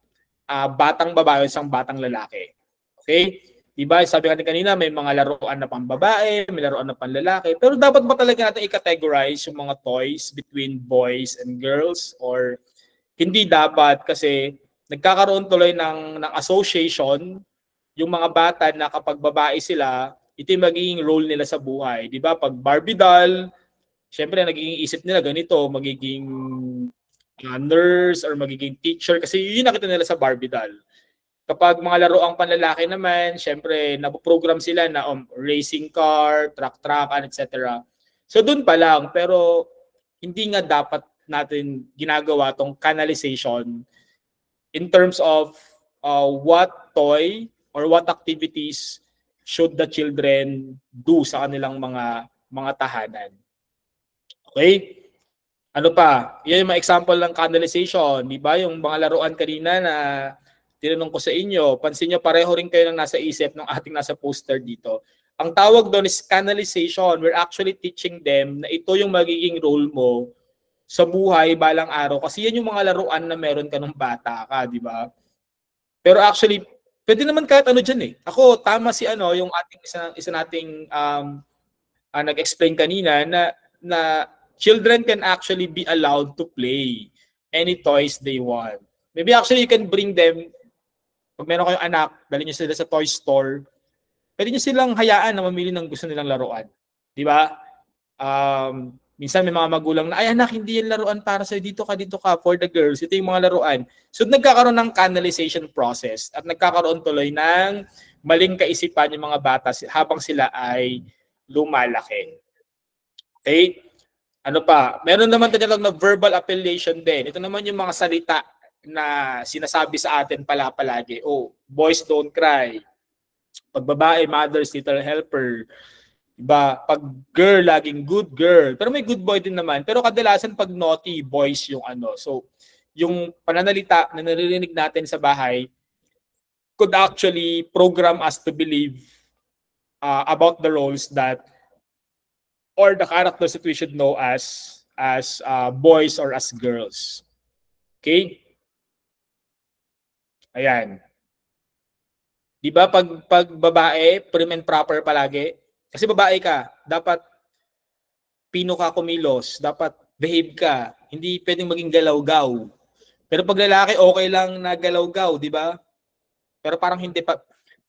batang babae o isang batang lalaki. Okay? Diba? Sabi natin kanina, may mga laruan na pang babae, may laruan na pang lalaki. Pero dapat ba talaga natin i-categorize yung mga toys between boys and girls? Or hindi dapat kasi nagkakaroon tuloy ng association yung mga bata na kapag babae sila, ito yung magiging role nila sa buhay. Di ba? Pag Barbie doll, Siyempre, nagiging isip nila ganito, magiging nurse or magiging teacher kasi yun nakita nila sa Barbie doll. Kapag mga laruang panlalaki naman, syempre, napoprogram sila na racing car, truck-truckan, etc. So, dun pa lang. Pero, hindi nga dapat natin ginagawa tong canalization in terms of what toy or what activities should the children do sa kanilang mga tahanan. Okay? Ano pa? Yan yung mga example ng canalization. Di ba? Yung mga laruan kanina na tinanong ko sa inyo, pansin nyo pareho rin kayo ng nasa isip ng ating nasa poster dito. Ang tawag doon is canalization. We're actually teaching them na ito yung magiging role mo sa buhay balang araw. Kasi yan yung mga laruan na meron ka nung bata ka, di ba? Pero actually, pwede naman kahit ano dyan eh. Ako, tama si yung ating isa nating nag-explain kanina na children can actually be allowed to play any toys they want. Maybe actually you can bring them. Pag meron kayong anak, dali nyo sila sa toy store, pwede nyo silang hayaan na mamili ng gusto nilang laruan. Di ba? Minsan may mga magulang na, ay anak, hindi yung laruan para sa'yo, dito ka, for the girls. Ito yung mga laruan. So nagkakaroon ng canalization process at nagkakaroon tuloy ng maling kaisipan yung mga bata habang sila ay lumalaki. Okay? Ano pa? Meron naman tinatawag na verbal appellation din. Ito naman yung mga salita na sinasabi sa atin palagi. Oh, boys don't cry. Pag babae, mother's little helper. Diba? Pag girl, laging good girl. Pero may good boy din naman. Pero kadalasan pag naughty, boys yung So, yung pananalita na naririnig natin sa bahay could actually program us to believe about the roles that or the characters that we should know as boys or as girls. Okay? Ayan. Di ba pag babae, prim and proper palagi? Kasi babae ka, dapat pino ka kumilos, dapat behave ka, hindi pwedeng maging galaw-gaw. Pero pag lalaki, okay lang na galaw-gaw, di ba? Pero parang hindi pa.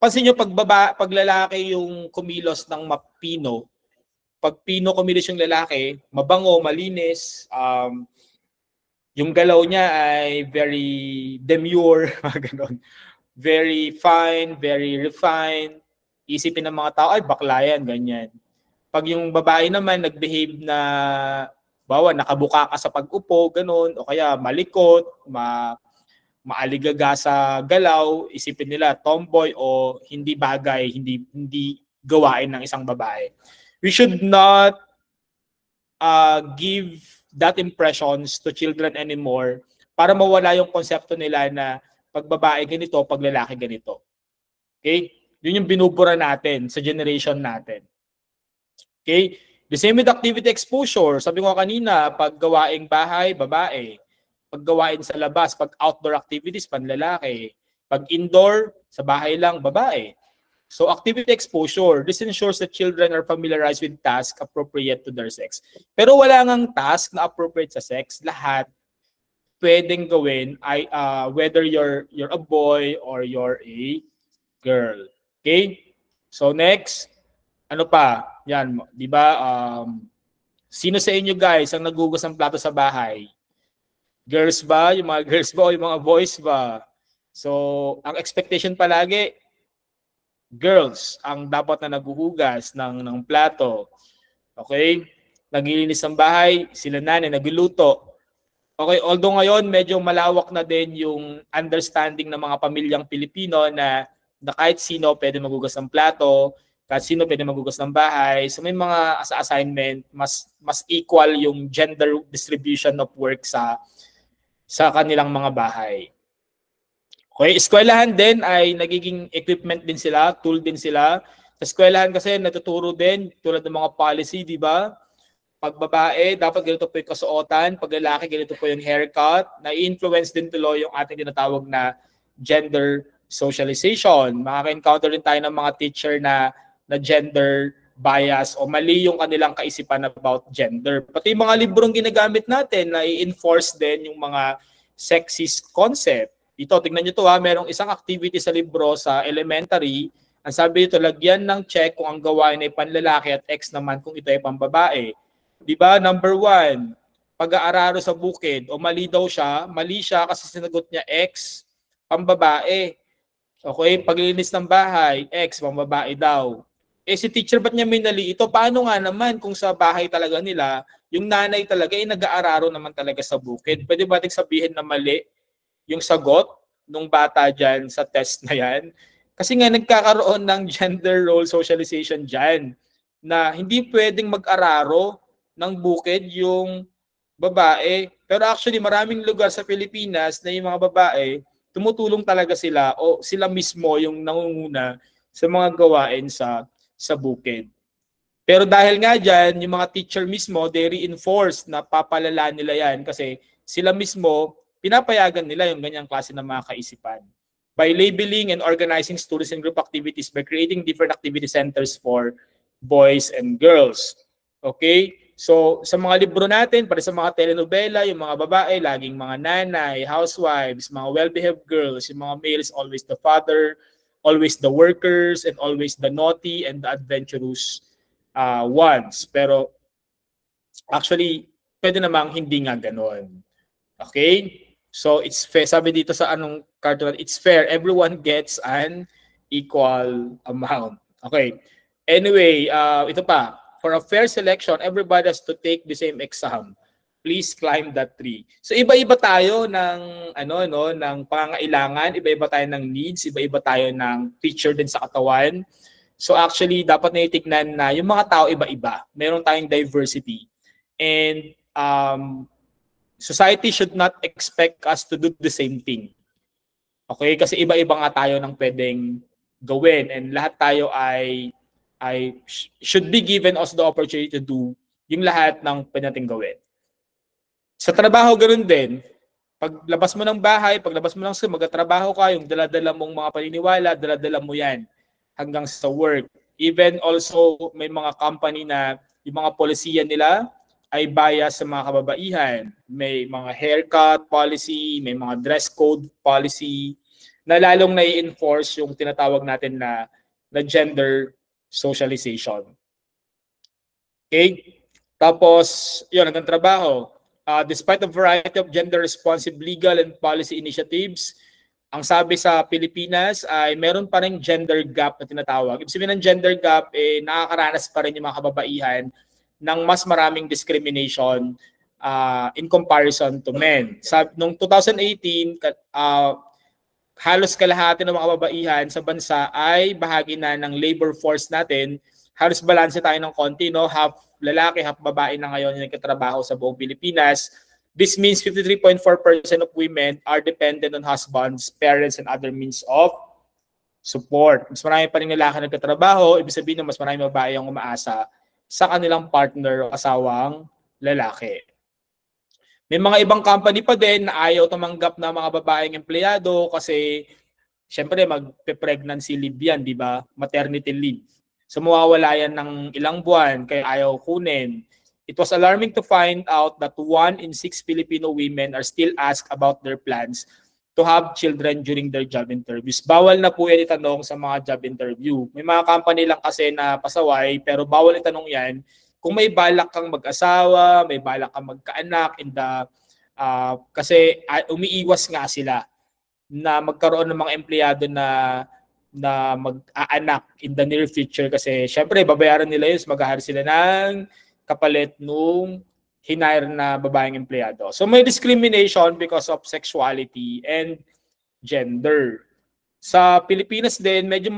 Pansin nyo, pag lalaki yung kumilos ng mapino, pag pino kumilos yung lalaki, mabango, malinis, yung galaw niya ay very demure, ganon. Very fine, very refined. Isipin ng mga tao, ay bakla yan, ganyan. Pag yung babae naman nagbehave na, bawa, nakabuka ka sa pag-upo, ganon, o kaya malikot, maaligaga sa galaw, isipin nila tomboy o hindi bagay, hindi gawain ng isang babae. We should not give that impressions to children anymore para mawala yung konsepto nila na pag babae ganito, pag lalaki ganito. Okay? Yun yung binubura natin sa generation natin. Okay? The same with activity exposure. Sabi ko kanina, pag gawaing bahay, babae. Pag gawain sa labas, pag outdoor activities, panlalaki. Pag indoor, sa bahay lang, babae. So activity exposure, this ensures that children are familiarized with tasks appropriate to their sex. Pero wala ngang task na appropriate sa sex. Lahat pwedeng gawin ay whether you're a boy or you're a girl. Okay? So next, ano pa? Yan, di ba? Sino sa inyo guys ang nagugas ng plato sa bahay? Girls ba? Yung mga girls ba o yung mga boys ba? So, ang expectation palagi, girls ang dapat na naghuhugas ng plato. Okay? Naglilinis ng bahay, sila nanay, nagluluto. Okay, although ngayon medyo malawak na din yung understanding ng mga pamilyang Pilipino na kahit sino pwede maghugas ng plato, kahit sino pwede maghugas ng bahay. So may mga assignment, mas equal yung gender distribution of work sa kanilang mga bahay. Okay, eskwelahan din ay nagiging equipment din sila, tool din sila. Sa eskwelahan kasi natuturo din tulad ng mga policy, di ba? Pag babae, dapat ganito po yung kasuotan. Pag lalaki, ganito po yung haircut. Na-influence din tuloy yung ating tinatawag na gender socialization. Makaka-encounter din tayo ng mga teacher na gender bias o mali yung kanilang kaisipan about gender. Pati yung mga librong ginagamit natin na i-enforce din yung mga sexist concept. Ito, tingnan nyo to ha, merong isang activity sa libro sa elementary. Ang sabi dito, lagyan ng check kung ang gawain ay panlalaki at X naman kung ito ay pambabae. Di ba? Number 1, pag-aararo sa bukid. O mali daw siya. Mali siya kasi sinagot niya X, pambabae. Okay? Paglilinis ng bahay, X, pambabae daw. Eh si teacher, ba't niya minali ito? Paano nga naman kung sa bahay talaga nila, yung nanay talaga ay nag-aararo naman talaga sa bukid? Pwede ba natin sabihin na mali yung sagot nung bata dyan sa test na yan? Kasi nga nagkakaroon ng gender role socialization dyan na hindi pwedeng mag-araro ng bukid yung babae. Pero actually maraming lugar sa Pilipinas na yung mga babae, tumutulong talaga sila o sila mismo yung nangunguna sa mga gawain sa bukid. Pero dahil nga dyan, yung mga teacher mismo, they reinforce na papalala nila yan kasi sila mismo, pinapayagan nila yung ganyang klase ng mga kaisipan. By labeling and organizing students in group activities by creating different activity centers for boys and girls. Okay? So, sa mga libro natin, para sa mga telenovela, yung mga babae, laging mga nanay, housewives, mga well-behaved girls, yung mga males, always the father, always the workers, and always the naughty and the adventurous ones. Pero, actually, pwede namang hindi nga ganon. Okay? So, it's fair. Sabi dito sa anong cartoon, it's fair. Everyone gets an equal amount. Okay. Anyway, ito pa. For a fair selection, everybody has to take the same exam. Please climb that tree. So iba-iba tayo ng ng pangangailangan, iba-iba tayo ng needs, iba-iba tayo ng feature din sa katawan. So actually dapat na itignan na yung mga tao iba-iba. Meron tayong diversity. And society should not expect us to do the same thing. Okay? Kasi iba-iba nga tayo ng pwedeng gawin and lahat tayo ay should be given us the opportunity to do yung lahat ng pwede natin gawin. Sa trabaho, ganoon din. Paglabas mo ng bahay, paglabas mo ng school, magtatrabaho ka, yung dala-dala mong mga paniniwala, dala-dala mo yan hanggang sa work. Even also, may mga company na yung mga polisiya nila ay bias sa mga kababaihan. May mga haircut policy, may mga dress code policy, na lalong nai-enforce yung tinatawag natin na gender socialization. Okay? Tapos, yun, hanggang trabaho. Despite a variety of gender-responsive legal and policy initiatives, ang sabi sa Pilipinas ay meron pa rin gender gap na tinatawag. Ibig sabihin ng gender gap, nakakaranas pa rin yung mga kababaihan ng mas maraming discrimination in comparison to men. Noong 2018, halos kalahati ng mga kababaihan sa bansa ay bahagi na ng labor force natin. Halos balanse tayo ng konti, no? Half lalaki, half babae na ngayon yung nagkatrabaho sa buong Pilipinas. This means 53.4% of women are dependent on husbands, parents, and other means of support. Mas marami pa rin lalaki nagkatrabaho, ibig sabihin na mas marami babae ang umaasa sa kanilang partner o asawang lalaki. May mga ibang company pa din na ayaw tumanggap na mga babaeng empleyado kasi syempre magpe-pregnancy leave yan, di ba? Maternity leave. So mawawala yan ng ilang buwan kaya ayaw kunin. It was alarming to find out that 1 in 6 Filipino women are still asked about their plans to have children during their job interviews. Bawal na po yan itanong sa mga job interview. May mga company lang kasi na pasaway pero bawal itanong yan. Kung may balak kang mag-asawa, may balak kang magkaanak, kasi umiiwas nga sila na magkaroon ng mga empleyado na mag-aanak in the near future kasi syempre babayaran nila yun, mag-ahari sila ng kapalit nung hinire na babaeng empleyado. So may discrimination because of sexuality and gender. Sa Pilipinas din medyo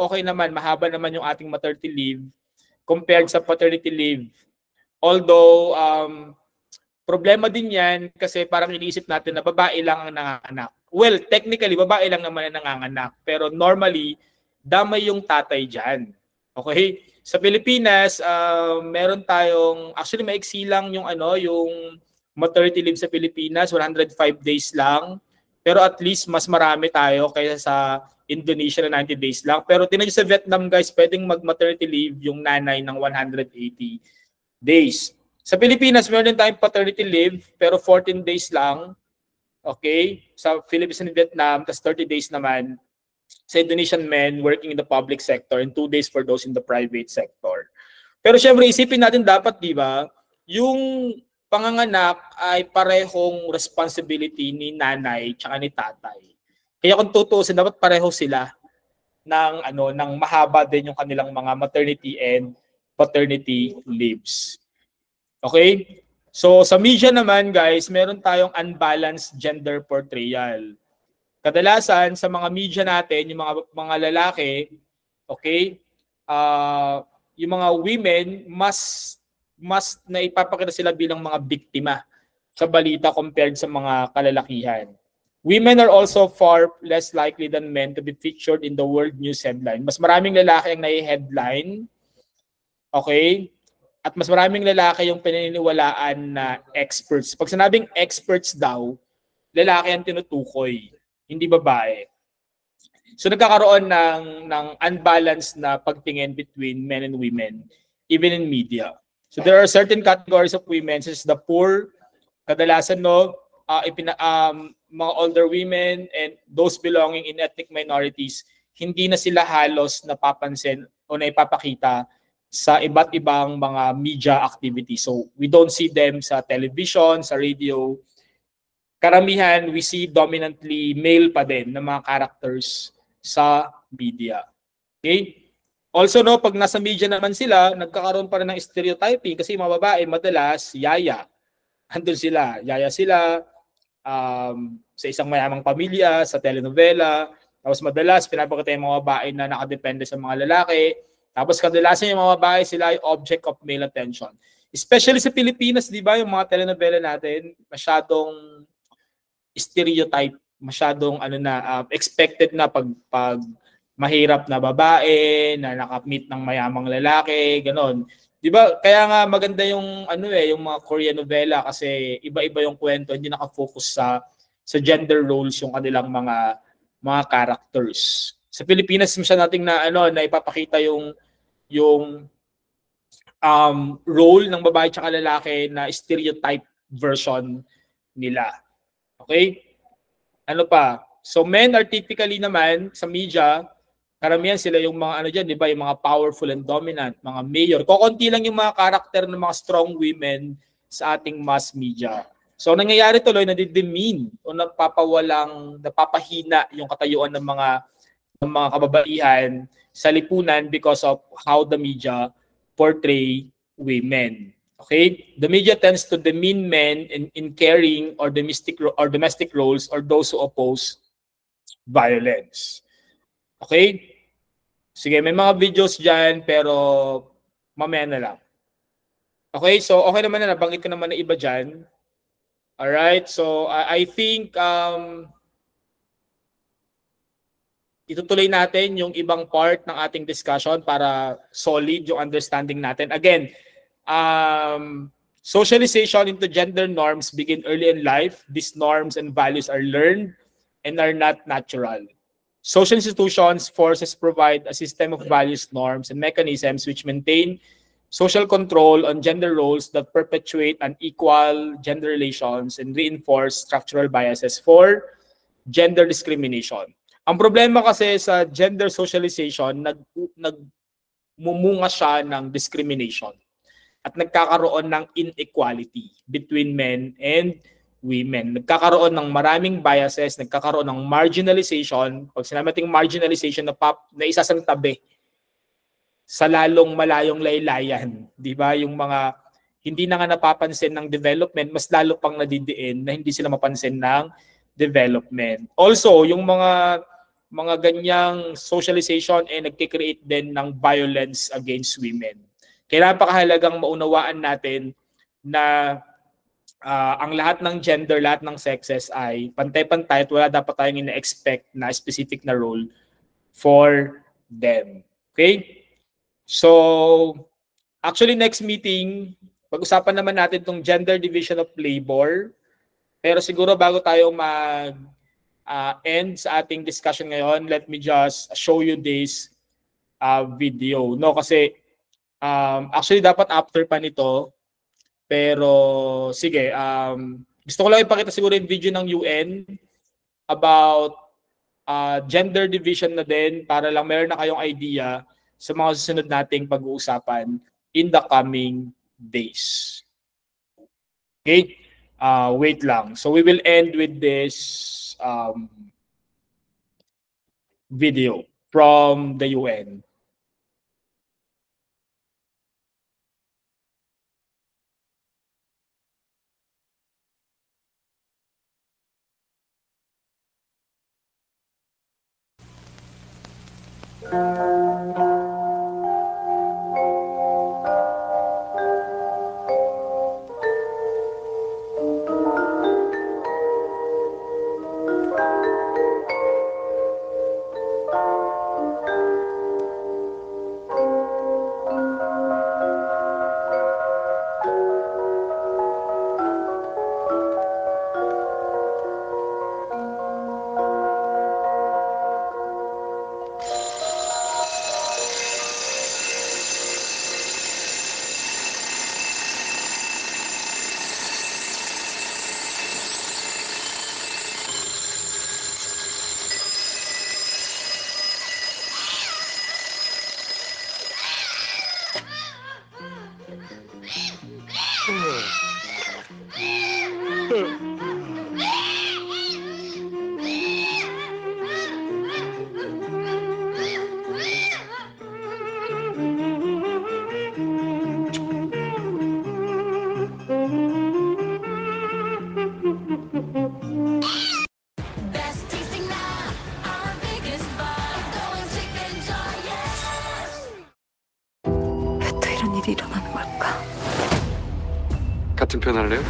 okay naman, mahaba naman yung ating maternity leave compared sa paternity leave. Although, problema din yan kasi parang iniisip natin na babae lang ang nanganganak. Well, technically, babae lang naman ang nanganganak. Pero normally, damay yung tatay dyan. Okay? Sa Pilipinas, meron tayong, actually maiksi lang yung maternity leave sa Pilipinas, 105 days lang. Pero at least mas marami tayo kaysa sa Indonesia na 90 days lang. Pero tingnan nyo sa Vietnam guys, pwedeng mag-maternity leave yung nanay ng 180 days. Sa Pilipinas, meron din tayong paternity leave pero 14 days lang. Okay? Sa Philippines and Vietnam, tas 30 days naman sa Indonesian men working in the public sector and 2 days for those in the private sector. Pero syempre isipin natin dapat, di ba, yung panganganak ay parehong responsibility ni nanay tsaka ni tatay. Kaya kung tutuusin, dapat pareho sila ng mahaba din yung kanilang mga maternity and paternity leaves. Okay? So sa media naman guys, meron tayong unbalanced gender portrayal. Kadalasan sa mga media natin, yung mga lalaki, okay, yung mga women mas naipapakita sila bilang mga biktima sa balita compared sa mga kalalakihan. Women are also far less likely than men to be featured in the world news headline. Mas maraming lalaki ang nai-headline, okay? At mas maraming lalaki yung pinaniniwalaan na experts. Pag sinabing experts daw, lalaki ang tinutukoy, hindi babae. So nagkakaroon ng unbalanced na pagtingin between men and women, even in media. So there are certain categories of women, such as the poor, kadalasan mga older women and those belonging in ethnic minorities, hindi na sila halos napapansin o naipapakita sa iba't ibang mga media activities. So we don't see them sa television, sa radio. Karamihan, we see dominantly male pa din na mga characters sa media. Okay? Also, pag nasa media naman sila, nagkakaroon pa rin ng stereotyping kasi mga babae, madalas, yaya. Andun sila, yaya sila, sa isang mayamang pamilya, sa telenovela. Tapos madalas, pinapakita yung mga babae na nakadepende sa mga lalaki. Tapos kadalasan yung mga babae, sila ay object of male attention. Especially sa Pilipinas, di ba, yung mga telenovela natin, masyadong stereotype, masyadong expected na pag mahirap na babae, na nakamit ng mayamang lalaki, ganon. Di ba? Kaya nga maganda yung yung mga Korean novela kasi iba-iba yung kwento, hindi nakafocus sa gender roles yung kanilang mga characters. Sa Pilipinas nating na ipapakita yung role ng babae at lalaki na stereotype version nila. Okay? Ano pa? So men are typically naman sa media, karamihan sila yung mga di ba, yung mga powerful and dominant, mga mayor. Kokonti lang yung mga karakter ng mga strong women sa ating mass media. So nangyayari tuloy na didemean o napapahina yung katayuan ng mga kababaihan sa lipunan because of how the media portray women. Okay? The media tends to demean men in caring or domestic roles or those who oppose violence. Okay? Sige, may mga videos dyan, pero mamaya na lang. Okay, so okay naman na, nabanggit ko naman na iba dyan. Alright, so I think itutuloy natin yung ibang part ng ating discussion para solid yung understanding natin. Again, socialization into gender norms begin early in life. These norms and values are learned and are not natural. Social institutions, forces provide a system of values, norms, and mechanisms which maintain social control on gender roles that perpetuate unequal gender relations and reinforce structural biases for gender discrimination. Ang problema kasi sa gender socialization, nagmumunga siya ng discrimination at nagkakaroon ng inequality between men and women. Nagkakaroon ng maraming biases, nagkakaroon ng marginalization. Pag sinabi nating marginalization na isasantabi sa lalong malayong laylayan, di ba? Yung mga hindi na nga napapansin ng development, mas lalo pang nadidiin na hindi sila mapansin ng development. Also, yung mga ganyang socialization nagki-create din ng violence against women. Kaya napakahalagang maunawaan natin na ang lahat ng gender, lahat ng sexes ay pantay-pantay at wala dapat tayong ina-expect na specific na role for them. Okay? So, actually next meeting, pag-usapan naman natin itong gender division of labor. Pero siguro bago tayo end sa ating discussion ngayon, let me just show you this video. No, kasi actually dapat after pa nito. Pero sige, gusto ko lang ipakita siguro yung video ng UN about gender division na din para lang meron na kayong idea sa mga susunod nating pag-uusapan in the coming days. Okay? Wait lang. So we will end with this video from the UN. Best tasting na, our biggest buy. Going chicken joy, yes. 왜 또 이런 일이 일어나는 걸까? 같은 편 할래요?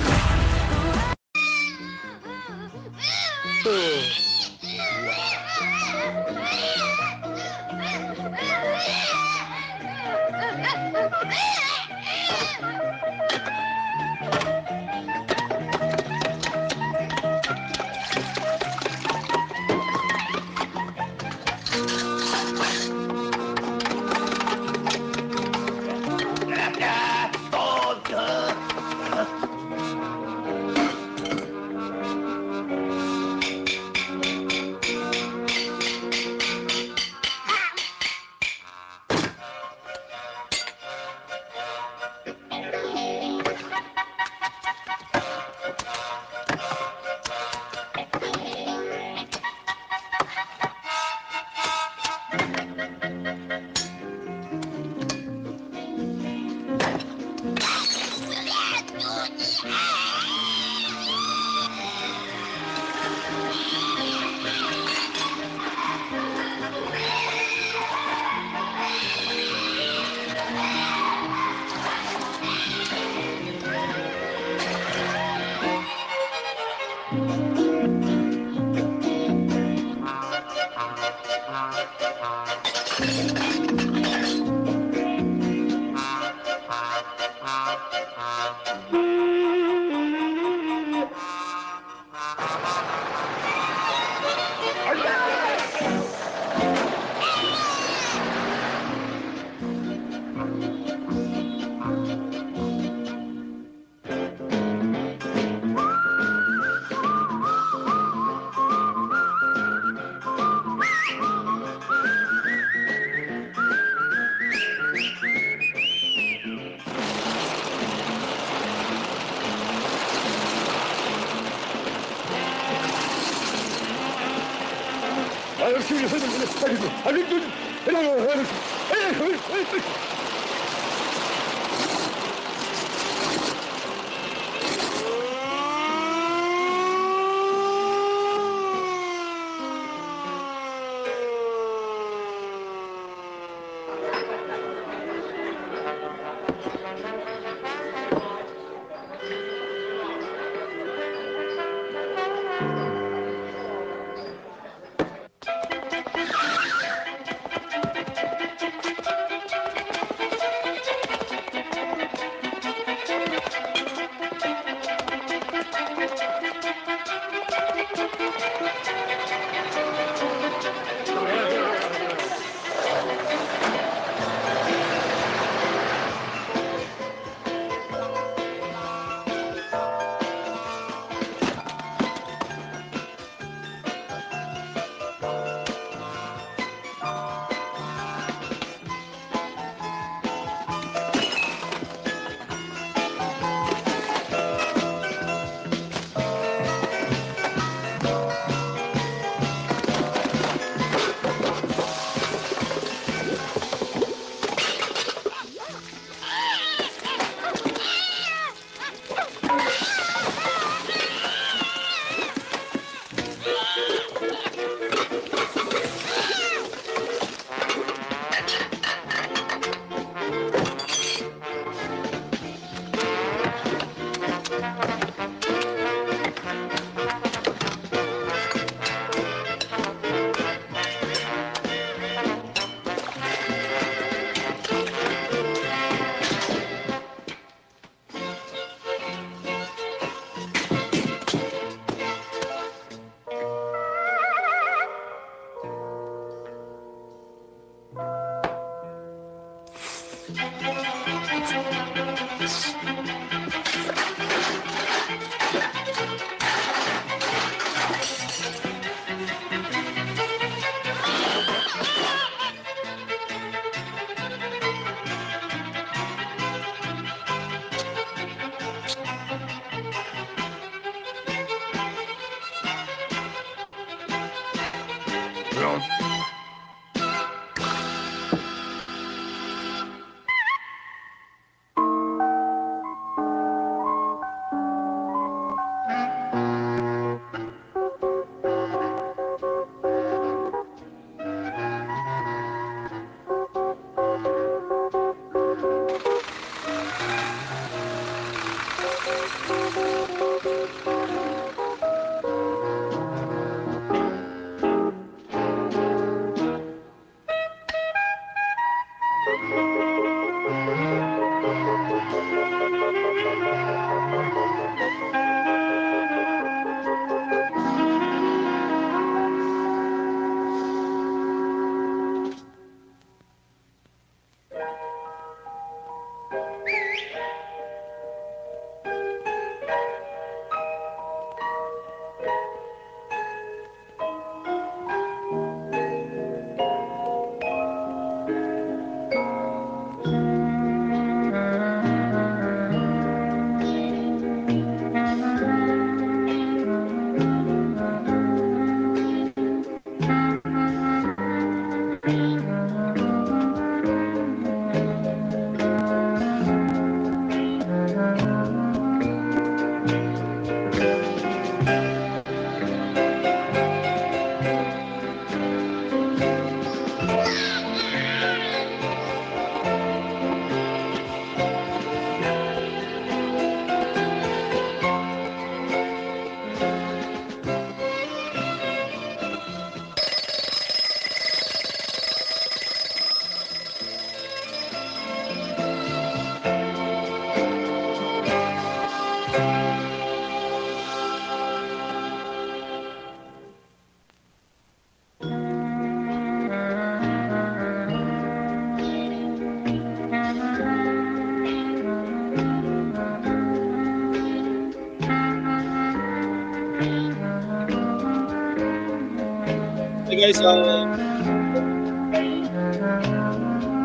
So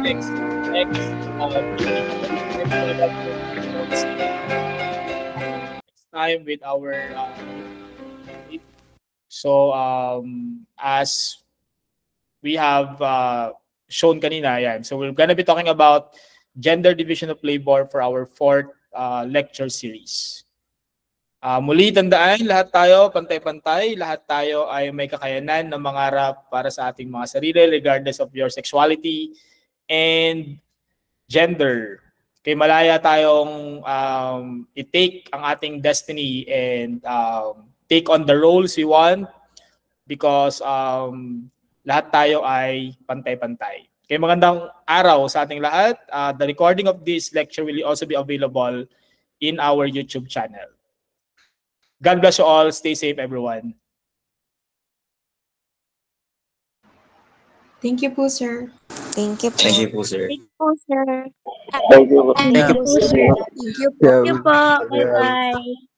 guys, next time with our as we have shown kanina, yan. So we're gonna be talking about gender division of labor for our fourth lecture series. Muli tandaan, lahat tayo pantay-pantay, lahat tayo ay may kakayanan na mangarap para sa ating mga sarili regardless of your sexuality and gender. Kaya malaya tayong i-take ang ating destiny and take on the roles we want because lahat tayo ay pantay-pantay. Kaya magandang araw sa ating lahat. The recording of this lecture will also be available in our YouTube channel. God bless you all. Stay safe, everyone. Thank you po, sir. Thank you po. Thank you po, sir. Thank you po, sir. Thank you. Thank you po, sir. Thank you po. Thank you po. Bye-bye.